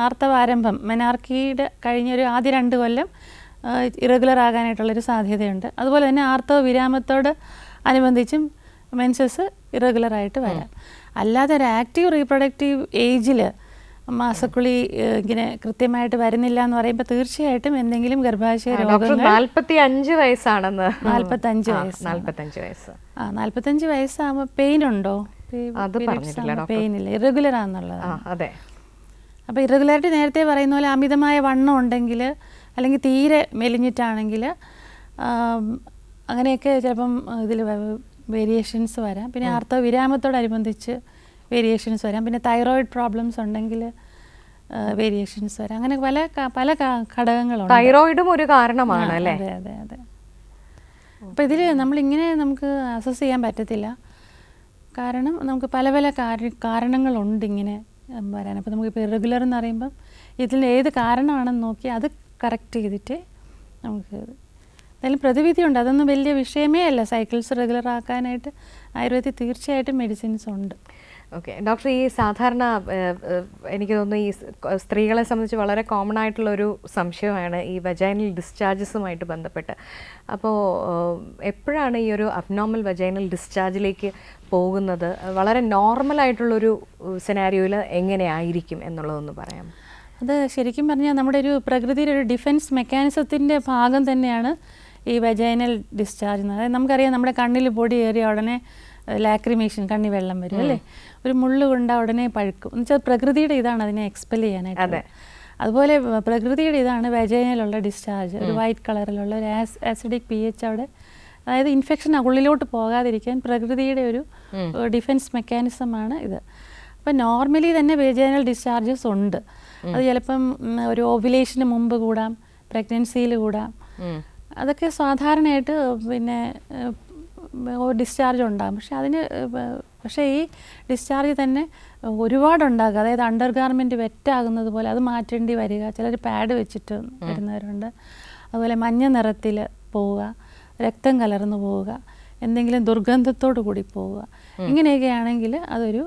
ആർത്തവാരംഭം മെനാർക്കിയുടെ കഴിഞ്ഞൊരു ആദ്യ 2 കൊല്ലം ഇറഗുലർ ആകാനായിട്ടുള്ളൊരു സാധ്യതയുണ്ട്. അതുപോലെ തന്നെ ആർത്തവ വിരാമത്തോട് അനുബന്ധിച്ചും മെൻസസ് ഇറഗുലറായിട്ട് വരാം. അല്ലാതെ ഒരു ആക്റ്റീവ് റീപ്രൊഡക്റ്റീവ് ഏജിൽ മാസക്കുളി ഇങ്ങനെ കൃത്യമായിട്ട് വരുന്നില്ല എന്ന് പറയുമ്പോൾ തീർച്ചയായിട്ടും എന്തെങ്കിലും ഗർഭാശയ രോഗങ്ങൾ. 45 വയസ്സാണെന്ന്. 45 വയസ്സ്. 45 വയസ്സാകുമ്പോൾ പെയിൻ ഉണ്ടോ? പെയിൻ ഇല്ല, ഇറഗുലർ ആണെന്നുള്ളതാണ്. അതെ. അപ്പോൾ ഇറഗുലാരിറ്റി നേരത്തെ പറയുന്ന പോലെ അമിതമായ വണ്ണം ഉണ്ടെങ്കിൽ അല്ലെങ്കിൽ തീരെ മെലിഞ്ഞിട്ടാണെങ്കിൽ അങ്ങനെയൊക്കെ ചിലപ്പം ഇതിൽ വേരിയേഷൻസ് വരാം. പിന്നെ ആർത്തവ വിരാമത്തോടനുബന്ധിച്ച് വേരിയേഷൻസ് വരാം. പിന്നെ തൈറോയിഡ് പ്രോബ്ലംസ് ഉണ്ടെങ്കിൽ വേരിയേഷൻസ് വരാം. അങ്ങനെ പല ഘടകങ്ങളുണ്ട്. തൈറോയിഡും ഒരു കാരണമാണ് അല്ലേ? അതെ. അപ്പോൾ ഇതിൽ നമ്മളിങ്ങനെ നമുക്ക് അസസ് ചെയ്യാൻ പറ്റത്തില്ല. കാരണം നമുക്ക് പല കാരണങ്ങളുണ്ട് ഇങ്ങനെ വരാൻ. അപ്പോൾ നമുക്കിപ്പോൾ ഇറഗുലർ എന്ന് പറയുമ്പം ഇതിൽ ഏത് കാരണമാണെന്ന് നോക്കി അത് കറക്റ്റ് ചെയ്തിട്ട് നമുക്ക് എന്തായാലും പ്രതിവിധിയുണ്ട്. അതൊന്നും വലിയ വിഷയമേ അല്ല. സൈക്കിൾസ് റെഗുലർ ആക്കാനായിട്ട് ആയുർവേദത്തിൽ തീർച്ചയായിട്ടും മെഡിസിൻസ് ഉണ്ട്. ഓക്കെ ഡോക്ടർ, ഈ സാധാരണ എനിക്ക് തോന്നുന്നു ഈ സ്ത്രീകളെ സംബന്ധിച്ച് വളരെ കോമൺ ആയിട്ടുള്ളൊരു സംശയമാണ് ഈ വജൈനൽ ഡിസ്ചാർജസുമായിട്ട് ബന്ധപ്പെട്ട്. അപ്പോൾ എപ്പോഴാണ് ഈ ഒരു അബ്നോർമൽ വജൈനൽ ഡിസ്ചാർജിലേക്ക് പോകുന്നത്? വളരെ നോർമലായിട്ടുള്ളൊരു സിനാരിയോയിൽ എങ്ങനെയായിരിക്കും എന്നുള്ളതൊന്ന് പറയാം. അത് ശരിക്കും പറഞ്ഞാൽ നമ്മുടെ ഒരു പ്രകൃതിയുടെ ഒരു ഡിഫെൻസ് മെക്കാനിസത്തിൻ്റെ ഭാഗം തന്നെയാണ് ഈ വജൈനൽ ഡിസ്ചാർജ്. അതായത് നമുക്കറിയാം നമ്മുടെ കണ്ണിൽ പൊടി ഏറിയ ഉടനെ ലാക്രിമേഷൻ, കണ്ണി വെള്ളം വരും അല്ലേ? ഒരു മുള്ളു കൊണ്ടാൽ ഉടനെ പഴുക്കും എന്ന് വെച്ചാൽ പ്രകൃതിയുടെ ഇതാണ് അതിനെ എക്സ്പെൽ ചെയ്യാനായിട്ട്. അതുപോലെ പ്രകൃതിയുടെ ഇതാണ് വജൈനലുള്ള ഡിസ്ചാർജ്. ഒരു വൈറ്റ് കളറിലുള്ള ഒരു ആസിഡിക് pH അവിടെ, അതായത് ഇൻഫെക്ഷൻ ഉള്ളിലോട്ട് പോകാതിരിക്കാൻ പ്രകൃതിയുടെ ഒരു ഡിഫെൻസ് മെക്കാനിസമാണ് ഇത്. അപ്പം നോർമലി തന്നെ വജൈനൽ ഡിസ്ചാർജസ് ഉണ്ട്. അത് ചിലപ്പം ഒരു ഓവുലേഷന് മുമ്പ് കൂടാം, പ്രഗ്നൻസിയിൽ കൂടാം. അതൊക്കെ സാധാരണയായിട്ട് പിന്നെ ഡിസ്ചാർജ് ഉണ്ടാകും. പക്ഷേ ഈ ഡിസ്ചാർജ് തന്നെ ഒരുപാടുണ്ടാകുക, അതായത് അണ്ടർ ഗാർമെൻറ്റ് വെറ്റാകുന്നത് പോലെ അത് മാറ്റേണ്ടി വരിക. ചിലർ പാഡ് വെച്ചിട്ട് വരുന്നവരുണ്ട്. അതുപോലെ മഞ്ഞ നിറത്തിൽ പോവുക, രക്തം കലർന്നു പോവുക, എന്തെങ്കിലും ദുർഗന്ധത്തോടു കൂടി പോവുക. ഇങ്ങനെയൊക്കെ ആണെങ്കിൽ അതൊരു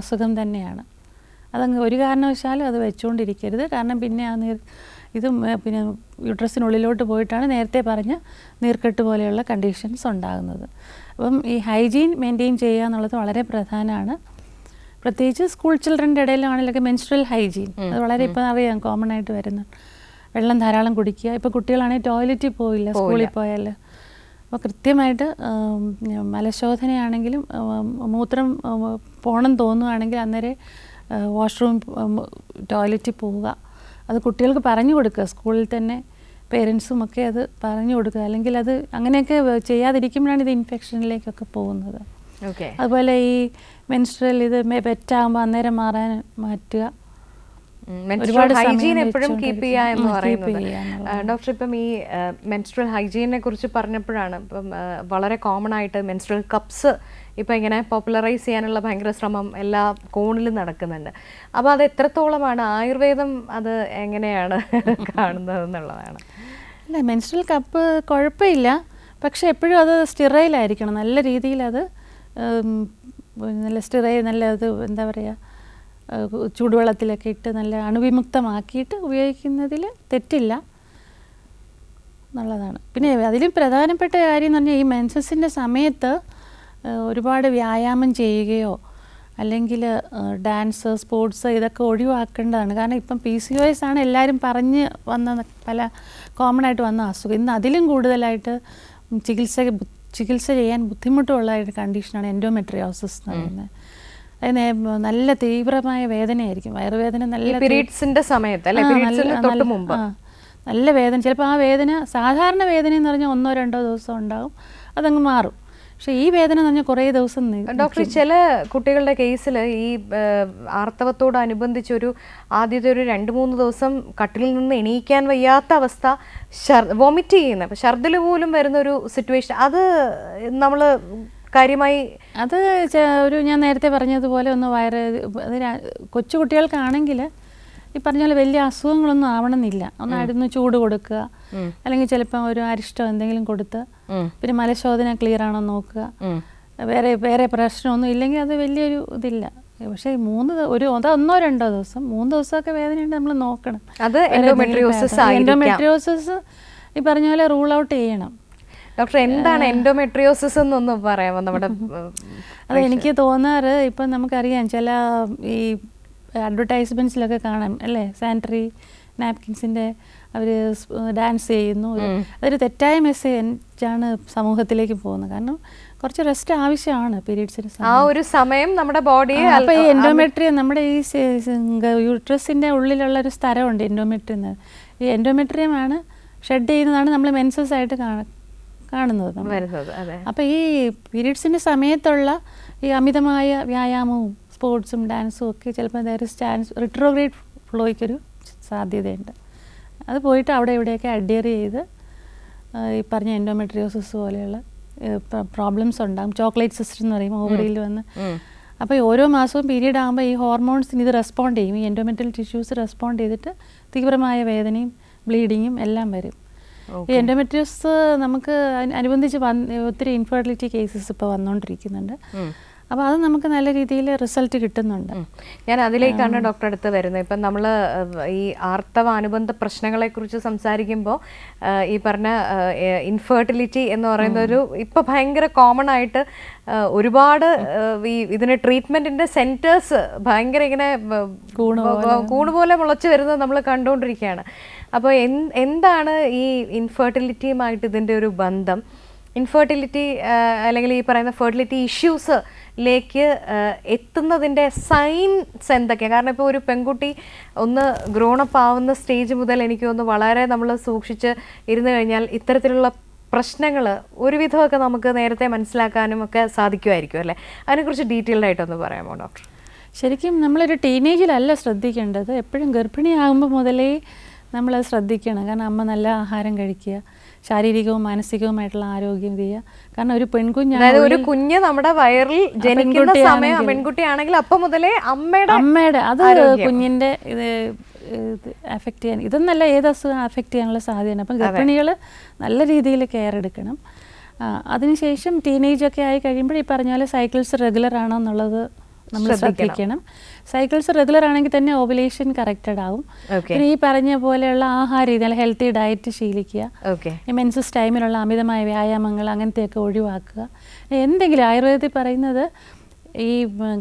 അസുഖം തന്നെയാണ്. അതങ്ങ് ഒരു കാരണവശാലും അത് വെച്ചുകൊണ്ടിരിക്കരുത്. കാരണം പിന്നെ ഇത് പിന്നെ യൂട്രസിനുള്ളിലോട്ട് പോയിട്ടാണ് നേരത്തെ പറഞ്ഞ നീർക്കെട്ട് പോലെയുള്ള കണ്ടീഷൻസ് ഉണ്ടാകുന്നത്. അപ്പം ഈ ഹൈജീൻ മെയിൻറ്റെയിൻ ചെയ്യുക എന്നുള്ളത് വളരെ പ്രധാനമാണ്. പ്രത്യേകിച്ച് സ്കൂൾ ചിൽഡ്രൻ്റെ ഇടയിലാണെങ്കിലൊക്കെ മെൻസ്ട്രൽ ഹൈജീൻ അത് വളരെ ഇപ്പം അറിയാം കോമൺ ആയിട്ട് വരുന്നു. വെള്ളം ധാരാളം കുടിക്കുക. ഇപ്പോൾ കുട്ടികളാണെങ്കിൽ ടോയ്ലറ്റിൽ പോയില്ല സ്കൂളിൽ പോയാൽ. അപ്പോൾ കൃത്യമായിട്ട് മലശോധനയാണെങ്കിലും മൂത്രം പോകണം തോന്നുകയാണെങ്കിൽ അന്നേരം വാഷ്റൂം ടോയ്ലറ്റിൽ പോവുക. അത് കുട്ടികൾക്ക് പറഞ്ഞു കൊടുക്കുക. സ്കൂളിൽ തന്നെ പേരൻസും ഒക്കെ അത് പറഞ്ഞു കൊടുക്കുക. അല്ലെങ്കിൽ അത് അങ്ങനെയൊക്കെ ചെയ്യാതിരിക്കുമ്പോഴാണ് ഇത് ഇൻഫെക്ഷനിലേക്കൊക്കെ പോകുന്നത്. അതുപോലെ ഈ മെൻസ്ട്രൽ ഇത് വെറ്റാകുമ്പോൾ അന്നേരം മാറ്റുക. മെൻസ്ട്രൽ ഹൈജീൻ എപ്പോഴും കീപ്പ് ചെയ്യുക എന്ന് പറയുന്നത്. ഡോക്ടർ, ഇപ്പം ഈ മെൻസ്ട്രൽ ഹൈജീനെ കുറിച്ച് പറഞ്ഞപ്പോഴാണ് ഇപ്പം വളരെ കോമൺ ആയിട്ട് മെൻസ്ട്രൽ കപ്സ് ഇപ്പം ഇങ്ങനെ പോപ്പുലറൈസ് ചെയ്യാനുള്ള ഭയങ്കര ശ്രമം എല്ലാ കോണിലും നടക്കുന്നുണ്ട്. അപ്പോൾ അത് എത്രത്തോളമാണ് ആയുർവേദം അത് എങ്ങനെയാണ് കാണുന്നത് എന്നുള്ളതാണ്. അല്ല, മെൻസ്ട്രൽ കപ്പ് കുഴപ്പമില്ല. പക്ഷെ എപ്പോഴും അത് സ്റ്റെറൈലായിരിക്കണം. നല്ല രീതിയിൽ അത് നല്ല സ്റ്റെറൈൽ, നല്ല അത് എന്താ പറയുക, ചൂടുവെള്ളത്തിലൊക്കെ ഇട്ട് നല്ല അണുവിമുക്തമാക്കിയിട്ട് ഉപയോഗിക്കുന്നതിൽ തെറ്റില്ല എന്നുള്ളതാണ്. പിന്നെ അതിലും പ്രധാനപ്പെട്ട കാര്യം എന്ന് പറഞ്ഞാൽ ഈ മെൻസസിൻ്റെ സമയത്ത് ഒരുപാട് വ്യായാമം ചെയ്യുകയോ അല്ലെങ്കിൽ ഡാൻസ്, സ്പോർട്സ് ഇതൊക്കെ ഒഴിവാക്കേണ്ടതാണ്. കാരണം ഇപ്പം PCOS ആണ് എല്ലാവരും പറഞ്ഞ് വന്ന പല കോമൺ ആയിട്ട് വന്ന അസുഖം. ഇന്ന് അതിലും കൂടുതലായിട്ട് ചികിത്സ ചെയ്യാൻ ബുദ്ധിമുട്ടുള്ള ഒരു കണ്ടീഷനാണ് എൻഡോമെട്രിയോസിസ് എന്ന് പറയുന്നത്. അതിന് നല്ല തീവ്രമായ വേദനയായിരിക്കും, വയറുവേദന. നല്ല പീരീഡ്സിന്റെ സമയത്ത് നല്ല വേദന, ചിലപ്പോൾ ആ വേദന സാധാരണ വേദന എന്ന് പറഞ്ഞാൽ 1-2 ദിവസം ഉണ്ടാവും, അതങ്ങ് മാറും. പക്ഷേ ഈ വേദന എന്ന് പറഞ്ഞാൽ കുറേ ദിവസം ഡോക്ടർ, ചില കുട്ടികളുടെ കേസിൽ ഈ ആർത്തവത്തോടനുബന്ധിച്ചൊരു ആദ്യത്തെ ഒരു 2-3 ദിവസം കട്ടിലിൽ നിന്ന് എണീക്കാൻ വയ്യാത്ത അവസ്ഥ, വോമിറ്റ് ചെയ്യുന്ന, അപ്പം ഛർദിൽ പോലും വരുന്നൊരു സിറ്റുവേഷൻ, അത് നമ്മൾ കാര്യമായി അത് ഒരു ഞാൻ നേരത്തെ പറഞ്ഞതുപോലെ ഒന്ന് അത് കൊച്ചു കുട്ടികൾക്കാണെങ്കിൽ ഈ പറഞ്ഞ പോലെ വലിയ അസുഖങ്ങളൊന്നും ആവണമെന്നില്ല. ഒന്നായിരുന്നു ചൂട് കൊടുക്കുക, അല്ലെങ്കിൽ ചിലപ്പോൾ ഒരു അരിഷ്ടം എന്തെങ്കിലും കൊടുത്ത്, പിന്നെ മലശോധന ക്ലിയർ ആണോ നോക്കുക, വേറെ പ്രശ്നമൊന്നും ഇല്ലെങ്കിൽ അത് വലിയൊരു ഇതില്ല. പക്ഷേ 1-2 ദിവസം 3 ദിവസമൊക്കെ വേദനയുണ്ട്, നമ്മൾ നോക്കണം. അത് എൻഡോമെട്രിയോസിസ് ഈ പറഞ്ഞ പോലെ റൂൾ ഔട്ട് ചെയ്യണം. ഡോക്ടർ, എന്താണ് എൻഡോമെട്രിയോസിസ് എന്നൊന്ന് പറയാമോ? നമ്മുടെ അത് എനിക്ക് തോന്നാറ്, ഇപ്പം നമുക്കറിയാം ചില ഈ അഡ്വർടൈസ്മെൻറ്റ്സിലൊക്കെ കാണാം അല്ലേ, സാനിറ്ററി നാപ്കിൻസിൻ്റെ അവർ ഡാൻസ് ചെയ്യുന്നു. അതൊരു തെറ്റായ മെസ്സേജാണ് സമൂഹത്തിലേക്ക് പോകുന്നത്. കാരണം കുറച്ച് റെസ്റ്റ് ആവശ്യമാണ് പീരീഡ്സിന്. ആ ഒരു സമയം നമ്മുടെ ബോഡി. അപ്പോൾ ഈ എൻഡോമെട്രിയം നമ്മുടെ ഈ യൂട്രസിൻ്റെ ഉള്ളിലുള്ള ഒരു സ്ഥലമുണ്ട് എൻഡോമെട്രിയം. ഈ എൻഡോമെട്രിയമാണ് ഷെഡ് ചെയ്യുന്നതാണ് നമ്മൾ മെൻസസ് ആയിട്ട് കാണുന്നത്. അപ്പോൾ ഈ പീരീഡ്സിൻ്റെ സമയത്തുള്ള ഈ അമിതമായ വ്യായാമവും സ്പോർട്സും ഡാൻസും ഒക്കെ ചിലപ്പോൾ റിട്രോഗ്രേഡ് ഫ്ലോയ്ക്കൊരു സാധ്യതയുണ്ട്. അത് പോയിട്ട് അവിടെ ഇവിടെയൊക്കെ അഡ്യർ ചെയ്ത് ഈ പറഞ്ഞ എൻഡോമെട്രിയോസിസ് പോലെയുള്ള പ്രോബ്ലംസ് ഉണ്ടാകും. ചോക്ലേറ്റ് സിസ്റ്റം എന്ന് പറയുമ്പോൾ ഓവറിയിൽ വന്ന്, അപ്പോൾ ഓരോ മാസവും പീരീഡ് ആകുമ്പോൾ ഈ ഹോർമോൺസിന് ഇത് റെസ്പോണ്ട് ചെയ്യും. ഈ എൻഡോമെട്രിയൽ ടിഷ്യൂസ് റെസ്പോണ്ട് ചെയ്തിട്ട് തീവ്രമായ വേദനയും ബ്ലീഡിങ്ങും എല്ലാം വരും. ഈ എൻഡോമെട്രിയോസിസ് നമുക്ക് അനുബന്ധിച്ച് ഒത്തിരി ഇൻഫെർട്ടിലിറ്റി കേസസ് ഇപ്പോൾ വന്നുകൊണ്ടിരിക്കുന്നുണ്ട്. അപ്പോൾ അത് നമുക്ക് നല്ല രീതിയിൽ റിസൾട്ട് കിട്ടുന്നുണ്ട്. ഞാൻ അതിലേക്കാണ് ഡോക്ടർ അടുത്ത് വരുന്നത്. ഇപ്പം നമ്മൾ ഈ ആർത്തവ അനുബന്ധ പ്രശ്നങ്ങളെക്കുറിച്ച് സംസാരിക്കുമ്പോൾ ഈ പറഞ്ഞ ഇൻഫെർട്ടിലിറ്റി എന്ന് പറയുന്ന ഒരു ഇപ്പം ഭയങ്കര കോമൺ ആയിട്ട് ഒരുപാട് ഈ ഇതിന് ട്രീറ്റ്മെൻറ്റിൻ്റെ സെൻറ്റേഴ്സ് ഭയങ്കര ഇങ്ങനെ കൂണുപോലെ മുളച്ച് വരുന്നത് നമ്മൾ കണ്ടുകൊണ്ടിരിക്കുകയാണ്. അപ്പോൾ എന്താണ് ഈ ഇൻഫെർട്ടിലിറ്റിയുമായിട്ട് ഇതിൻ്റെ ഒരു ബന്ധം? ഇൻഫെർട്ടിലിറ്റി അല്ലെങ്കിൽ ഈ പറയുന്ന ഫെർട്ടിലിറ്റി ഇഷ്യൂസിലേക്ക് എത്തുന്നതിൻ്റെ സൈൻസ് എന്തൊക്കെയാണ്? കാരണം ഇപ്പോൾ ഒരു പെൺകുട്ടി ഒന്ന് ഗ്രോണപ്പ് ആവുന്ന സ്റ്റേജ് മുതൽ എനിക്ക് തോന്നുന്നു വളരെ നമ്മൾ സൂക്ഷിച്ച് ഇരുന്ന് കഴിഞ്ഞാൽ ഇത്തരത്തിലുള്ള പ്രശ്നങ്ങൾ ഒരുവിധമൊക്കെ നമുക്ക് നേരത്തെ മനസ്സിലാക്കാനും ഒക്കെ സാധിക്കുമായിരിക്കും അല്ലേ? അതിനെക്കുറിച്ച് ഡീറ്റെയിൽഡ് ആയിട്ടൊന്ന് പറയാമോ ഡോക്ടർ? ശരിക്കും നമ്മളൊരു ടീനേജിലല്ല ശ്രദ്ധിക്കേണ്ടത്, എപ്പോഴും ഗർഭിണിയാകുമ്പോൾ മുതലേ നമ്മളത് ശ്രദ്ധിക്കണം. കാരണം അമ്മ നല്ല ആഹാരം കഴിക്കുക, ശാരീരികവും മാനസികവുമായിട്ടുള്ള ആരോഗ്യം ചെയ്യുക. കാരണം ഒരു അതായത് ഒരു കുഞ്ഞ് നമ്മുടെ വയറിൽ ജനിക്കുന്ന സമയം പെൺകുട്ടിയാണെങ്കിൽ അപ്പം മുതലേ അമ്മയുടെ അത് കുഞ്ഞിൻ്റെ ഇത് അഫക്റ്റ് ചെയ്യാൻ, ഇതൊന്നല്ല ഏത് അസുഖം അഫക്റ്റ് ചെയ്യാനുള്ള സാധ്യതയാണ്. അപ്പം ഗർഭിണികൾ നല്ല രീതിയിൽ കെയർ എടുക്കണം. അതിനുശേഷം ടീനേജൊക്കെ ആയി കഴിയുമ്പോൾ ഈ പറഞ്ഞ പോലെ സൈക്കിൾസ് റെഗുലർ ആണോ എന്നുള്ളത് നമ്മൾ ശ്രദ്ധിക്കണം. സൈക്കിൾസ് റെഗുലർ ആണെങ്കിൽ തന്നെ ഓവുലേഷൻ കറക്റ്റഡ് ആവും. പിന്നെ ഈ പറഞ്ഞ പോലെയുള്ള ആഹാര രീതി, ഹെൽത്തി ഡയറ്റ് ശീലിക്കുക, ഈ മെൻസസ് ടൈമിലുള്ള അമിതമായ വ്യായാമങ്ങൾ അങ്ങനത്തെയൊക്കെ ഒഴിവാക്കുക. എന്തെങ്കിലും ആയുർവേദത്തിൽ പറയുന്നത് ഈ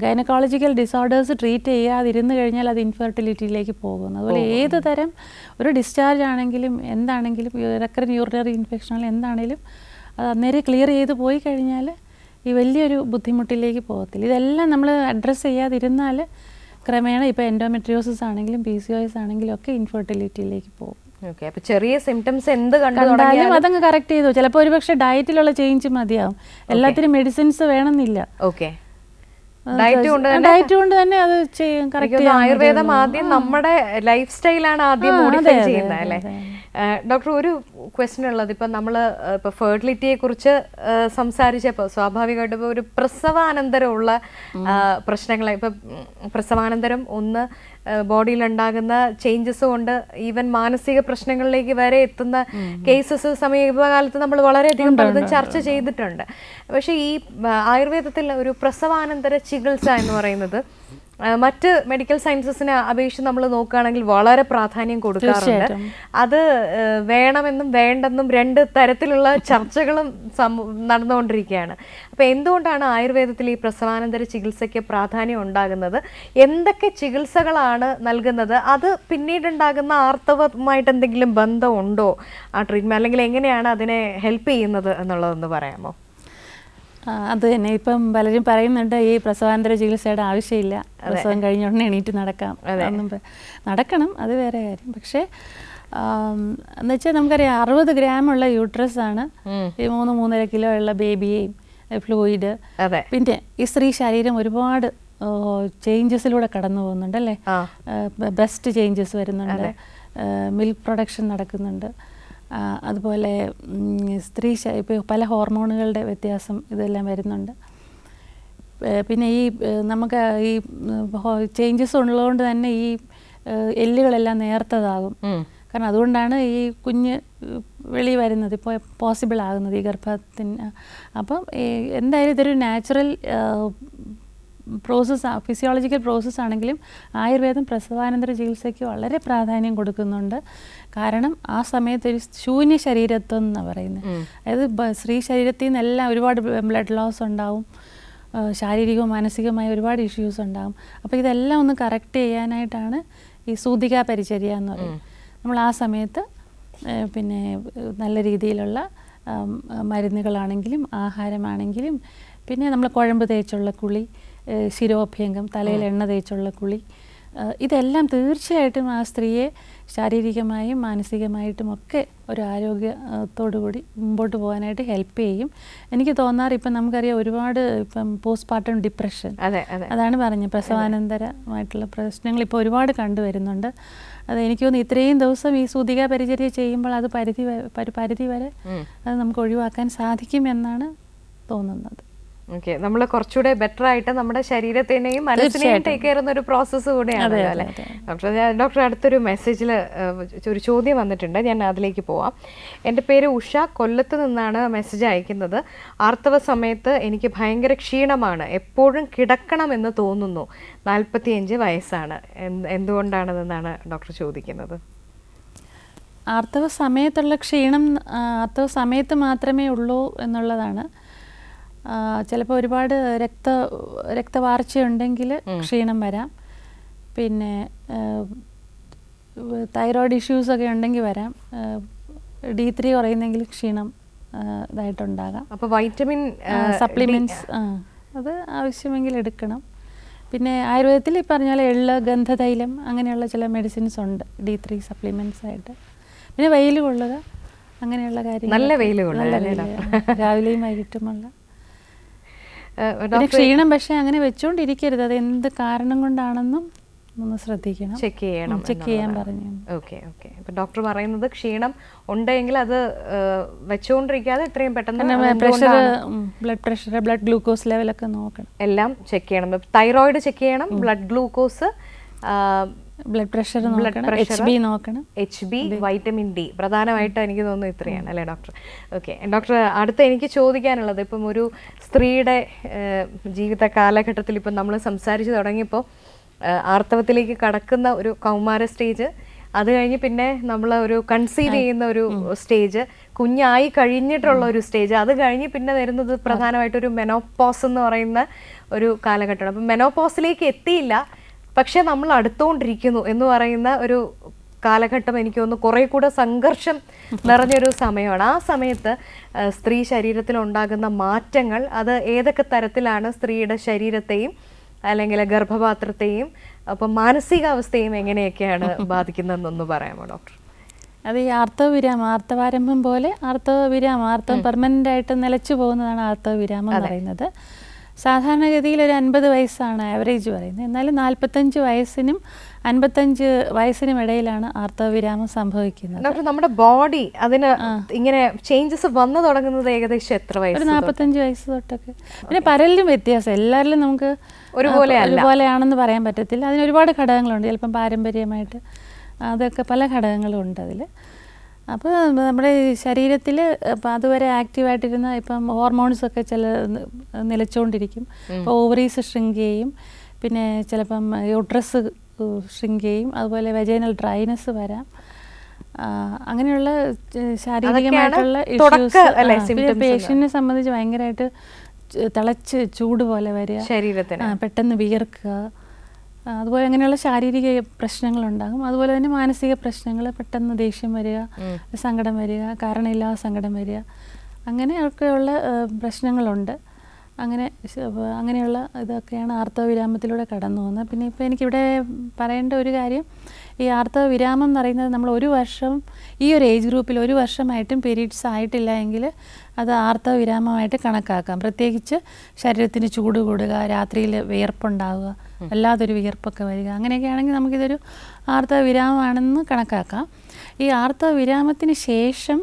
ഗൈനക്കോളജിക്കൽ ഡിസോർഡേഴ്സ് ട്രീറ്റ് ചെയ്യാതിരുന്നു കഴിഞ്ഞാൽ അത് ഇൻഫെർട്ടിലിറ്റിയിലേക്ക് പോകുന്നു. അതുപോലെ ഏത് തരം ഒരു ഡിസ്ചാർജ് ആണെങ്കിലും എന്താണെങ്കിലും റെക്കറന്റ് യൂറിനറി ഇൻഫെക്ഷൻ എന്താണെങ്കിലും അത് അന്നേരം ക്ലിയർ ചെയ്ത് പോയി കഴിഞ്ഞാൽ ഈ വലിയൊരു ബുദ്ധിമുട്ടിലേക്ക് പോകത്തില്ല. ഇതെല്ലാം നമ്മൾ അഡ്രസ്സ് ചെയ്യാതിരുന്നാൽ ക്രമേണ ഇപ്പോൾ എൻഡോമെട്രിയോസിസ് ആണെങ്കിലും PCOS ആണെങ്കിലും ഒക്കെ ഇൻഫെർട്ടിലിറ്റിയിലേക്ക് പോകും. അപ്പോൾ ചെറിയ സിംറ്റംസ് എന്ത് കണ്ടാലും അതങ്ങ് കറക്റ്റ് ചെയ്തു. ചിലപ്പോൾ ഒരുപക്ഷെ ഡയറ്റിലുള്ള ചേഞ്ച് മതിയാവും, എല്ലാത്തിനും മെഡിസിൻസ് വേണമെന്നില്ല. ഡയറ്റ് കൊണ്ട് തന്നെ അത് കറക്റ്റ്. ആയുർവേദം ആദ്യം നമ്മുടെ ലൈഫ് സ്റ്റൈലാണ് ആദ്യം മോഡിഫൈ ചെയ്യുന്നത് അല്ലേ ഡോക്ടർ? ഒരു ക്വസ്റ്റ്യൻ ഉള്ളത്, ഇപ്പം നമ്മൾ ഇപ്പോൾ ഫെർട്ടിലിറ്റിയെ കുറിച്ച് സംസാരിച്ചപ്പോൾ സ്വാഭാവികമായിട്ടും ഇപ്പോൾ ഒരു പ്രസവാനന്തരമുള്ള പ്രശ്നങ്ങൾ, ഇപ്പം പ്രസവാനന്തരം ഒന്ന് ബോഡിയിലുണ്ടാകുന്ന ചേഞ്ചസ് കൊണ്ട് ഈവൻ മാനസിക പ്രശ്നങ്ങളിലേക്ക് വരെ എത്തുന്ന കേസസ് സമീപകാലത്ത് നമ്മൾ വളരെയധികം പലതും ചർച്ച ചെയ്തിട്ടുണ്ട്. പക്ഷേ ഈ ആയുർവേദത്തിൽ ഒരു പ്രസവാനന്തര ചികിത്സ എന്ന് പറയുന്നത് മറ്റ് മെഡിക്കൽ സയൻസസിനെ അപേക്ഷിച്ച് നമ്മൾ നോക്കുകയാണെങ്കിൽ വളരെ പ്രാധാന്യം കൊടുക്കാറുണ്ട്. അത് വേണമെന്നും വേണ്ടെന്നും രണ്ട് തരത്തിലുള്ള ചർച്ചകളും നടന്നുകൊണ്ടിരിക്കുകയാണ്. അപ്പോൾ എന്തുകൊണ്ടാണ് ആയുർവേദത്തിൽ ഈ പ്രസവാനന്തര ചികിത്സയ്ക്ക് പ്രാധാന്യം ഉണ്ടാകുന്നത്? എന്തൊക്കെ ചികിത്സകളാണ് നൽകുന്നത്? അത് പിന്നീടുണ്ടാകുന്ന ആർത്തവമായിട്ട് എന്തെങ്കിലും ബന്ധമുണ്ടോ ആ ട്രീറ്റ്മെൻറ്റ്, അല്ലെങ്കിൽ എങ്ങനെയാണ് അതിനെ ഹെൽപ്പ് ചെയ്യുന്നത് എന്നുള്ളതൊന്ന് പറയാമോ? അത് തന്നെ ഇപ്പം പലരും പറയുന്നുണ്ട് ഈ പ്രസവാനന്തര ചികിത്സയുടെ ആവശ്യമില്ല, പ്രസവം കഴിഞ്ഞ ഉടനെ എണീറ്റ് നടക്കാം. നടക്കണം, അത് വേറെ കാര്യം. പക്ഷേ എന്നുവെച്ചാൽ നമുക്കറിയാം 60 ഗ്രാമുള്ള യൂട്രസ് ആണ് ഈ 3-3.5 കിലോ ഉള്ള ബേബിയെയും ഫ്ലൂയിഡ്. പിന്നെ ഈ സ്ത്രീ ശരീരം ഒരുപാട് ചേഞ്ചസിലൂടെ കടന്നു പോകുന്നുണ്ട് അല്ലേ. ബ്രസ്റ്റ് ചേഞ്ചസ് വരുന്നുണ്ട്, മിൽക്ക് പ്രൊഡക്ഷൻ നടക്കുന്നുണ്ട്, അതുപോലെ സ്ത്രീ ഇപ്പോൾ പല ഹോർമോണുകളുടെ വ്യത്യാസം ഇതെല്ലാം വരുന്നുണ്ട്. പിന്നെ ഈ നമുക്ക് ഈ ചേഞ്ചസ് ഉള്ളതുകൊണ്ട് തന്നെ ഈ എല്ലുകളെല്ലാം നേർത്തതാകും. കാരണം അതുകൊണ്ടാണ് ഈ കുഞ്ഞ് വെളി വരുന്നത്, ഇപ്പോൾ പോസിബിൾ ആകുന്നത് ഈ ഗർഭത്തിന്. അപ്പം എന്തായാലും ഇതൊരു നാച്ചുറൽ പ്രോസസ്സ്, ഫിസിയോളജിക്കൽ പ്രോസസ്സ് ആണെങ്കിലും ആയുർവേദം പ്രസവാനന്തര ചികിത്സയ്ക്ക് വളരെ പ്രാധാന്യം കൊടുക്കുന്നുണ്ട്. കാരണം ആ സമയത്ത് ഒരു ശൂന്യ ശരീരത്വം എന്നാണ് പറയുന്നത്. അതായത് സ്ത്രീ ശരീരത്തിൽ നിന്നെല്ലാം ഒരുപാട് ബ്ലഡ് ലോസ് ഉണ്ടാവും, ശാരീരികവും മാനസികമായ ഒരുപാട് ഇഷ്യൂസ് ഉണ്ടാകും. അപ്പോൾ ഇതെല്ലാം ഒന്ന് കറക്റ്റ് ചെയ്യാനായിട്ടാണ് ഈ സൂതികാ പരിചര്യ എന്ന് പറയുന്നത്. നമ്മൾ ആ സമയത്ത് പിന്നെ നല്ല രീതിയിലുള്ള മരുന്നുകളാണെങ്കിലും ആഹാരമാണെങ്കിലും പിന്നെ നമ്മൾ കുഴമ്പ് തേച്ചുള്ള കുളി, ശിരോഭ്യംഗം, തലയിൽ എണ്ണ തേച്ചുള്ള കുളി, ഇതെല്ലാം തീർച്ചയായിട്ടും ആ സ്ത്രീയെ ശാരീരികമായും മാനസികമായിട്ടും ഒക്കെ ഒരു ആരോഗ്യത്തോടു കൂടി മുമ്പോട്ട് പോകാനായിട്ട് ഹെൽപ്പ് ചെയ്യും. എനിക്ക് തോന്നാറ് ഇപ്പം നമുക്കറിയാം ഒരുപാട് ഇപ്പം പോസ്റ്റ് പാർട്ടം ഡിപ്രഷൻ, അതാണ് പറഞ്ഞത്, പ്രസവാനന്തരമായിട്ടുള്ള പ്രശ്നങ്ങൾ ഇപ്പോൾ ഒരുപാട് കണ്ടുവരുന്നുണ്ട്. അത് എനിക്ക് തോന്നുന്നു ഇത്രയും ദിവസം ഈ സൂതികാ പരിചര്യ ചെയ്യുമ്പോൾ അത് പരിധി വരെ അത് നമുക്ക് ഒഴിവാക്കാൻ സാധിക്കുമെന്നാണ് തോന്നുന്നത്. ഓക്കെ, നമ്മൾ കുറച്ചുകൂടെ ബെറ്റർ ആയിട്ട് നമ്മുടെ ശരീരത്തിനെയും മനസ്സിനെയും ടേക്ക് കെയർ ചെയ്യുന്ന ഒരു പ്രോസസ്സ് കൂടെയാണ് അല്ലേ ഡോക്ടർ. ഡോക്ടർ, അടുത്തൊരു മെസ്സേജിൽ ഒരു ചോദ്യം വന്നിട്ടുണ്ട്, ഞാൻ അതിലേക്ക് പോവാം. എൻ്റെ പേര് ഉഷ, കൊല്ലത്ത് നിന്നാണ് മെസ്സേജ് അയക്കുന്നത്. ആർത്തവ സമയത്ത് എനിക്ക് ഭയങ്കര ക്ഷീണമാണ്, എപ്പോഴും കിടക്കണമെന്ന് തോന്നുന്നു. 45 വയസ്സാണ്, എന്തുകൊണ്ടാണെന്നാണ് ഡോക്ടർ ചോദിക്കുന്നത്. ആർത്തവ സമയത്തുള്ള ക്ഷീണം ആർത്തവ സമയത്ത് മാത്രമേ ഉള്ളൂ എന്നുള്ളതാണ്. ചിലപ്പോൾ ഒരുപാട് രക്തവാർച്ചയുണ്ടെങ്കിൽ ക്ഷീണം വരാം. പിന്നെ തൈറോയ്ഡ് ഇഷ്യൂസൊക്കെ ഉണ്ടെങ്കിൽ വരാം. D3 കുറയുന്നെങ്കിൽ ക്ഷീണം ഇതായിട്ടുണ്ടാകാം. അപ്പോൾ വൈറ്റമിൻ സപ്ലിമെൻറ്റ്സ് അത് ആവശ്യമെങ്കിൽ എടുക്കണം. പിന്നെ ആയുർവേദത്തിൽ ഈ പറഞ്ഞാൽ എള്ള്, ഗന്ധതൈലം അങ്ങനെയുള്ള ചില മെഡിസിൻസ് ഉണ്ട് D3 സപ്ലിമെൻറ്റ്സ് ആയിട്ട്. പിന്നെ വെയിൽ കൊള്ളുക, അങ്ങനെയുള്ള കാര്യങ്ങൾ. നല്ല വെയിൽ കൊള്ളുക, രാവിലെയും വൈകിട്ടുമുള്ള. പിന്നെ ക്ഷീണം പക്ഷേ അങ്ങനെ വെച്ചുകൊണ്ടിരിക്കരുത്, അത് എന്ത് കാരണം കൊണ്ടാണെന്നും ഒന്ന് ശ്രദ്ധിക്കണം, ചെക്ക് ചെയ്യാൻ പറഞ്ഞു. ഓക്കെ. ഇപ്പം ഡോക്ടർ പറയുന്നത് ക്ഷീണം ഉണ്ടെങ്കിൽ അത് വെച്ചുകൊണ്ടിരിക്കാതെ എത്രയും പെട്ടെന്ന് pressure, blood pressure, blood glucose ലെവലൊക്കെ നോക്കണം, എല്ലാം ചെക്ക് ചെയ്യണം. തൈറോയിഡ് ചെക്ക് ചെയ്യണം, ബ്ലഡ് ഗ്ലൂക്കോസ്, ബ്ലഡ് പ്രഷർ നോക്കണം, HB നോക്കണം, HB, വൈറ്റമിൻ D, പ്രധാനമായിട്ട് എനിക്ക് തോന്നുന്നു ഇത്രയാണ് അല്ലേ ഡോക്ടർ. ഓക്കെ ഡോക്ടർ, അടുത്ത എനിക്ക് ചോദിക്കാനുള്ളത്, ഇപ്പം ഒരു സ്ത്രീയുടെ ജീവിത കാലഘട്ടത്തിൽ ഇപ്പം നമ്മൾ സംസാരിച്ച് തുടങ്ങിയപ്പോൾ ആർത്തവത്തിലേക്ക് കടക്കുന്ന ഒരു കൗമാര സ്റ്റേജ്, അത് കഴിഞ്ഞ് പിന്നെ നമ്മൾ ഒരു കൺസീവ് ചെയ്യുന്ന ഒരു സ്റ്റേജ്, കുഞ്ഞായി കഴിഞ്ഞിട്ടുള്ള ഒരു സ്റ്റേജ്, അത് കഴിഞ്ഞ് പിന്നെ വരുന്നത് പ്രധാനമായിട്ടൊരു മെനോപോസ് എന്ന് പറയുന്ന ഒരു കാലഘട്ടമാണ്. അപ്പം മെനോപോസിലേക്ക് എത്തിയില്ല, പക്ഷെ നമ്മൾ അടുത്തുകൊണ്ടിരിക്കുന്നു എന്ന് പറയുന്ന ഒരു കാലഘട്ടം എനിക്ക് തോന്നുന്നു കുറേ കൂടെ സംഘർഷം നിറഞ്ഞൊരു സമയമാണ്. ആ സമയത്ത് സ്ത്രീ ശരീരത്തിൽ ഉണ്ടാകുന്ന മാറ്റങ്ങൾ അത് ഏതൊക്കെ തരത്തിലാണ് സ്ത്രീയുടെ ശരീരത്തെയും അല്ലെങ്കിൽ ഗർഭപാത്രത്തെയും അപ്പം മാനസികാവസ്ഥയും എങ്ങനെയൊക്കെയാണ് ബാധിക്കുന്നതെന്നൊന്ന് പറയാമോ ഡോക്ടർ? അത് ഈ ആർത്തവാരംഭം പോലെ ആർത്തവം പെർമനൻ്റ് ആയിട്ട് നിലച്ചു പോകുന്നതാണ് ആർത്തവവിരാമം എന്ന് പറയുന്നത്. സാധാരണഗതിയിൽ ഒരു 50 വയസ്സാണ് ആവറേജ് പറയുന്നത്. എന്നാലും 45 വയസ്സിനും 55 വയസ്സിനും ഇടയിലാണ് ആർത്തവവിരാമം സംഭവിക്കുന്നത്. ഡോക്ടർ, നമ്മുടെ ബോഡി അതിന് ഇങ്ങനെ ചേഞ്ചസ് വന്നു തുടങ്ങുന്നത് ഏകദേശം എത്ര വയസ്സ്? ഒരു 45 വയസ്സ് തൊട്ടൊക്കെ. പിന്നെ പലരിലും വ്യത്യാസം, എല്ലാവരിലും നമുക്ക് ഒരുപോലെയാണെന്ന് പറയാൻ പറ്റത്തില്ല. അതിന് ഒരുപാട് ഘടകങ്ങളുണ്ട്. ചിലപ്പം പാരമ്പര്യമായിട്ട് അതൊക്കെ പല ഘടകങ്ങളും ഉണ്ട് അതിൽ. അപ്പോൾ നമ്മുടെ ശരീരത്തിൽ ഇപ്പം അതുവരെ ആക്റ്റീവായിട്ടിരുന്ന ഇപ്പം ഹോർമോൺസൊക്കെ ചില നിലച്ചുകൊണ്ടിരിക്കും. ഇപ്പോൾ ഓവറീസ് ഷ്രിങ്ക് ചെയ്യും, പിന്നെ ചിലപ്പം യൂട്രസ് ഷ്രിങ്ക് ചെയ്യും, അതുപോലെ വെജൈനൽ ഡ്രൈനെസ് വരാം. അങ്ങനെയുള്ള ശാരീരികമായിട്ടുള്ള ഇഷ്യൂസ് പേഷ്യൻറ്റിനെ സംബന്ധിച്ച് ഭയങ്കരമായിട്ട് തിളച്ച് ചൂട് പോലെ വരിക, ശരീരത്തിന് പെട്ടെന്ന് വിയർക്കുക, അതുപോലെ അങ്ങനെയുള്ള ശാരീരിക പ്രശ്നങ്ങളുണ്ടാകും. അതുപോലെ തന്നെ മാനസിക പ്രശ്നങ്ങൾ, പെട്ടെന്ന് ദേഷ്യം വരിക, സങ്കടം വരിക, കാരണമില്ലാതെ സങ്കടം വരിക, അങ്ങനെയൊക്കെയുള്ള പ്രശ്നങ്ങളുണ്ട്. അങ്ങനെയുള്ള ഇതൊക്കെയാണ് ആർത്തവ വിരാമത്തിലൂടെ കടന്നു പോകുന്നത്. പിന്നെ ഇപ്പോൾ എനിക്കിവിടെ പറയേണ്ട ഒരു കാര്യം, ഈ ആർത്തവ വിരാമം എന്ന് പറയുന്നത് നമ്മൾ ഒരു വർഷം, ഈ ഒരു ഏജ് ഗ്രൂപ്പിൽ ഒരു വർഷമായിട്ടും പീരീഡ്സ് ആയിട്ടില്ല എങ്കിൽ അത് ആർത്തവ വിരാമമായിട്ട് കണക്കാക്കാം. പ്രത്യേകിച്ച് ശരീരത്തിന് ചൂട് കൂടുക, രാത്രിയിൽ വിയർപ്പുണ്ടാവുക, വല്ലാതൊരു വിയർപ്പൊക്കെ വരിക, അങ്ങനെയൊക്കെ ആണെങ്കിൽ നമുക്കിതൊരു ആർത്തവ വിരാമമാണെന്ന് കണക്കാക്കാം. ഈ ആർത്തവ വിരാമത്തിന് ശേഷം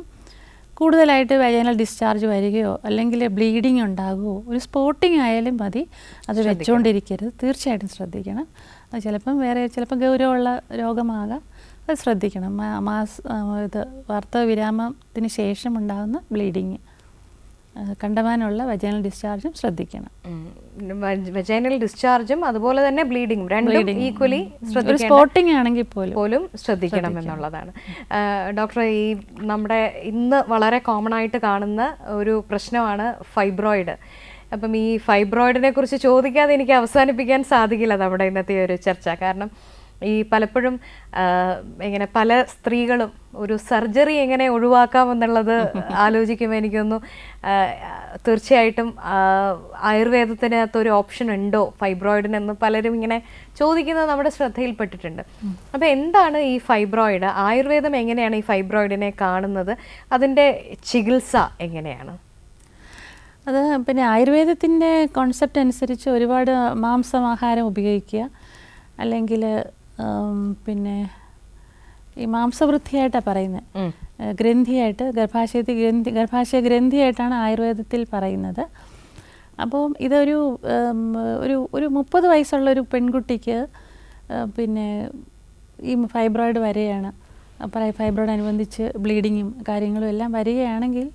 കൂടുതലായിട്ട് വജൈനൽ ഡിസ്ചാർജ് വരികയോ അല്ലെങ്കിൽ ബ്ലീഡിങ് ഉണ്ടാകുമോ, ഒരു സ്പോട്ടിങ് ആയാലും മതി, അത് വെച്ചുകൊണ്ടിരിക്കരുത്, തീർച്ചയായിട്ടും ശ്രദ്ധിക്കണം. അത് ചിലപ്പം ഗൗരവമുള്ള രോഗമാകാം, അത് ശ്രദ്ധിക്കണം. ഇത് ആർത്തവ വിരാമത്തിന് ശേഷം ഉണ്ടാകുന്ന ബ്ലീഡിങ്, കണ്ടമാനമുള്ള വജൈനൽ ഡിസ്ചാർജും ശ്രദ്ധിക്കണം. വജൈനൽ ഡിസ്ചാർജും അതുപോലെ തന്നെ ബ്ലീഡിങ്ങും രണ്ടും ഈക്വലി സ്പോട്ടിങ് ആണെങ്കിൽ പോലും ശ്രദ്ധിക്കണം എന്നുള്ളതാണ്. ഡോക്ടർ, ഈ നമ്മുടെ ഇന്ന് വളരെ കോമൺ ആയിട്ട് കാണുന്ന ഒരു പ്രശ്നമാണ് ഫൈബ്രോയിഡ്. അപ്പം ഈ ഫൈബ്രോയിഡിനെ കുറിച്ച് ചോദിക്കാതെ എനിക്ക് അവസാനിപ്പിക്കാൻ സാധിക്കില്ല നമ്മുടെ ഇന്നത്തെ ഒരു ചർച്ച. കാരണം ഈ പലപ്പോഴും ഇങ്ങനെ പല സ്ത്രീകളും ഒരു സർജറി എങ്ങനെ ഒഴിവാക്കാമെന്നുള്ളത് ആലോചിക്കുമ്പോൾ എനിക്കൊന്നു തീർച്ചയായിട്ടും ആയുർവേദത്തിനകത്ത് ഒരു ഓപ്ഷൻ ഉണ്ടോ ഫൈബ്രോയിഡിനെന്ന് പലരും ഇങ്ങനെ ചോദിക്കുന്നത് നമ്മുടെ ശ്രദ്ധയിൽപ്പെട്ടിട്ടുണ്ട്. അപ്പോൾ എന്താണ് ഈ ഫൈബ്രോയിഡ്? ആയുർവേദം എങ്ങനെയാണ് ഈ ഫൈബ്രോയിഡിനെ കാണുന്നത്? അതിൻ്റെ ചികിത്സ എങ്ങനെയാണ്? അത് പിന്നെ ആയുർവേദത്തിൻ്റെ കോൺസെപ്റ്റ് അനുസരിച്ച് ഒരുപാട് മാംസമാഹാരം ഉപയോഗിക്കുക, അല്ലെങ്കിൽ പിന്നെ ഈ മാംസവൃദ്ധിയായിട്ടാണ് പറയുന്നത്, ഗ്രന്ഥിയായിട്ട്, ഗർഭാശയ ഗ്രന്ഥിയായിട്ടാണ് ആയുർവേദത്തിൽ പറയുന്നത്. അപ്പോൾ ഇതൊരു ഒരു 30 വയസ്സുള്ളൊരു പെൺകുട്ടിക്ക് പിന്നെ ഈ ഫൈബ്രോയിഡ് വരികയാണ്, ഫൈബ്രോയിഡനുബന്ധിച്ച് ബ്ലീഡിങ്ങും കാര്യങ്ങളും എല്ലാം വരികയാണെങ്കിൽ,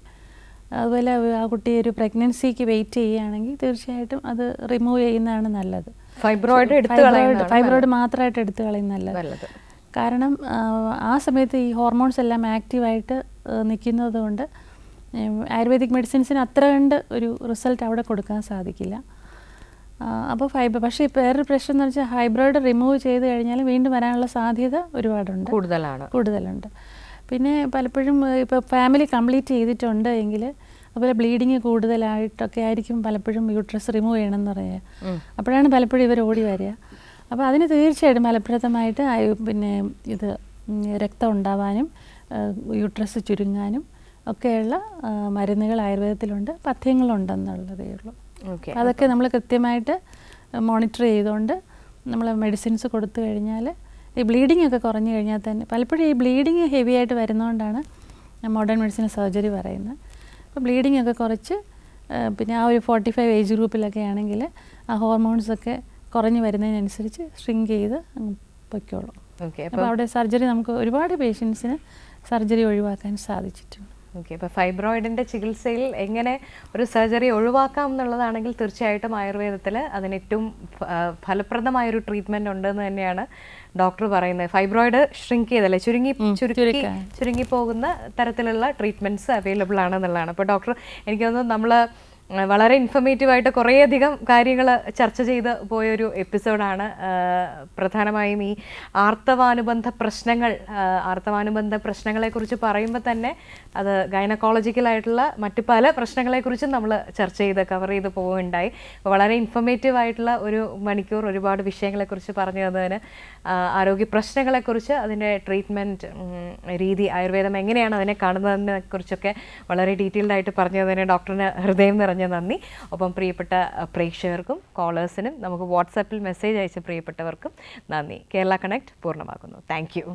അതുപോലെ ആ കുട്ടി ഒരു പ്രഗ്നൻസിക്ക് വെയിറ്റ് ചെയ്യുകയാണെങ്കിൽ തീർച്ചയായിട്ടും അത് റിമൂവ് ചെയ്യുന്നതാണ് നല്ലത്. ഫൈബ്രോയിഡ് മാത്രമായിട്ട് എടുത്തു കളയുന്നത് നല്ലത്. കാരണം ആ സമയത്ത് ഈ ഹോർമോൺസ് എല്ലാം ആക്റ്റീവായിട്ട് നിൽക്കുന്നത് കൊണ്ട് ആയുർവേദിക് മെഡിസിൻസിന് അത്ര കണ്ട് ഒരു റിസൾട്ട് അവിടെ കൊടുക്കാൻ സാധിക്കില്ല. അപ്പോൾ പക്ഷേ ഇപ്പോൾ വേറൊരു പ്രശ്നം എന്ന് വെച്ചാൽ ഫൈബ്രോയിഡ് റിമൂവ് ചെയ്ത് കഴിഞ്ഞാൽ വീണ്ടും വരാനുള്ള സാധ്യത ഒരുപാടുണ്ട്, കൂടുതലുണ്ട്. പിന്നെ പലപ്പോഴും ഇപ്പോൾ ഫാമിലി കംപ്ലീറ്റ് ചെയ്തിട്ടുണ്ട് എങ്കിൽ അതുപോലെ ബ്ലീഡിങ് കൂടുതലായിട്ടൊക്കെ ആയിരിക്കും പലപ്പോഴും യൂട്രസ് റിമൂവ് ചെയ്യണമെന്ന് പറയുക. അപ്പോഴാണ് പലപ്പോഴും ഇവർ ഓടി വരിക. അപ്പോൾ അതിന് തീർച്ചയായിട്ടും ഫലപ്രദമായിട്ട് പിന്നെ ഇത് രക്തം ഉണ്ടാവാനും യൂട്രസ് ചുരുങ്ങാനും ഒക്കെയുള്ള മരുന്നുകൾ ആയുർവേദത്തിലുണ്ട്, പഥ്യങ്ങളുണ്ടെന്നുള്ളതേ ഉള്ളൂ. അതൊക്കെ നമ്മൾ കൃത്യമായിട്ട് മോണിറ്റർ ചെയ്തുകൊണ്ട് നമ്മൾ മെഡിസിൻസ് കൊടുത്തു കഴിഞ്ഞാൽ ഈ ബ്ലീഡിംഗ് ഒക്കെ കുറഞ്ഞു കഴിഞ്ഞാൽ തന്നെ, പലപ്പോഴും ഈ ബ്ലീഡിങ് ഹെവി ആയിട്ട് വരുന്നതുകൊണ്ടാണ് മോഡേൺ മെഡിസിൻ സർജറി പറയുന്നത്. അപ്പോൾ ബ്ലീഡിംഗ് ഒക്കെ കുറച്ച് പിന്നെ ആ ഒരു 45 ഏജ് ഗ്രൂപ്പിലൊക്കെ ആണെങ്കിൽ ആ ഹോർമോൺസൊക്കെ കുറഞ്ഞു വരുന്നതിനനുസരിച്ച് ഷ്രിങ്ക് ചെയ്ത് പൊയ്ക്കോളും. അപ്പോൾ അവിടെ സർജറി നമുക്ക് ഒരുപാട് പേഷ്യൻസിന് സർജറി ഒഴിവാക്കാൻ സാധിച്ചിട്ടുണ്ട്. ഓക്കെ, അപ്പോൾ ഫൈബ്രോയിഡിൻ്റെ ചികിത്സയിൽ എങ്ങനെ ഒരു സർജറി ഒഴിവാക്കാം എന്നുള്ളതാണെങ്കിൽ തീർച്ചയായിട്ടും ആയുർവേദത്തിൽ അതിന് ഏറ്റവും ഫലപ്രദമായൊരു ട്രീറ്റ്മെൻറ്റ് ഉണ്ടെന്ന് തന്നെയാണ് ഡോക്ടർ പറയുന്നത്. ഫൈബ്രോയിഡ് ഷ്രിങ്ക് ചെയ്തല്ലേ, ചുരുങ്ങി പോകുന്ന തരത്തിലുള്ള ട്രീറ്റ്മെൻറ്റ്സ് അവൈലബിൾ ആണെന്നുള്ളതാണ്. അപ്പോൾ ഡോക്ടർ, എനിക്ക് തോന്നുന്നു നമ്മൾ വളരെ ഇൻഫർമേറ്റീവായിട്ട് കുറേയധികം കാര്യങ്ങൾ ചർച്ച ചെയ്ത് പോയൊരു എപ്പിസോഡാണ്. പ്രധാനമായും ഈ ആർത്തവാനുബന്ധ പ്രശ്നങ്ങളെക്കുറിച്ച് പറയുമ്പോൾ തന്നെ അത് ഗൈനക്കോളജിക്കലായിട്ടുള്ള മറ്റ് പല പ്രശ്നങ്ങളെക്കുറിച്ചും നമ്മൾ കവർ ചെയ്ത് പോവുകയുണ്ടായി. വളരെ ഇൻഫർമേറ്റീവായിട്ടുള്ള ഒരു മണിക്കൂർ ഒരുപാട് വിഷയങ്ങളെക്കുറിച്ച് പറഞ്ഞു തന്നതിന്, ആരോഗ്യ പ്രശ്നങ്ങളെക്കുറിച്ച്, അതിൻ്റെ ട്രീറ്റ്മെൻറ്റ് രീതി, ആയുർവേദം എങ്ങനെയാണ് അതിനെ കാണുന്നതിനെ കുറിച്ചൊക്കെ വളരെ ഡീറ്റെയിൽഡായിട്ട് പറഞ്ഞു തന്നതിന് ഡോക്ടറിന് ഹൃദയം നിറഞ്ഞ നന്ദി. ഒപ്പം പ്രിയപ്പെട്ട പ്രേക്ഷകർക്കും കോളേഴ്സിനും നമുക്ക് വാട്സാപ്പിൽ മെസ്സേജ് അയച്ച പ്രിയപ്പെട്ടവർക്കും നന്ദി. കേരള കണക്ട് പൂർണ്ണമാക്കുന്നു. Thank U.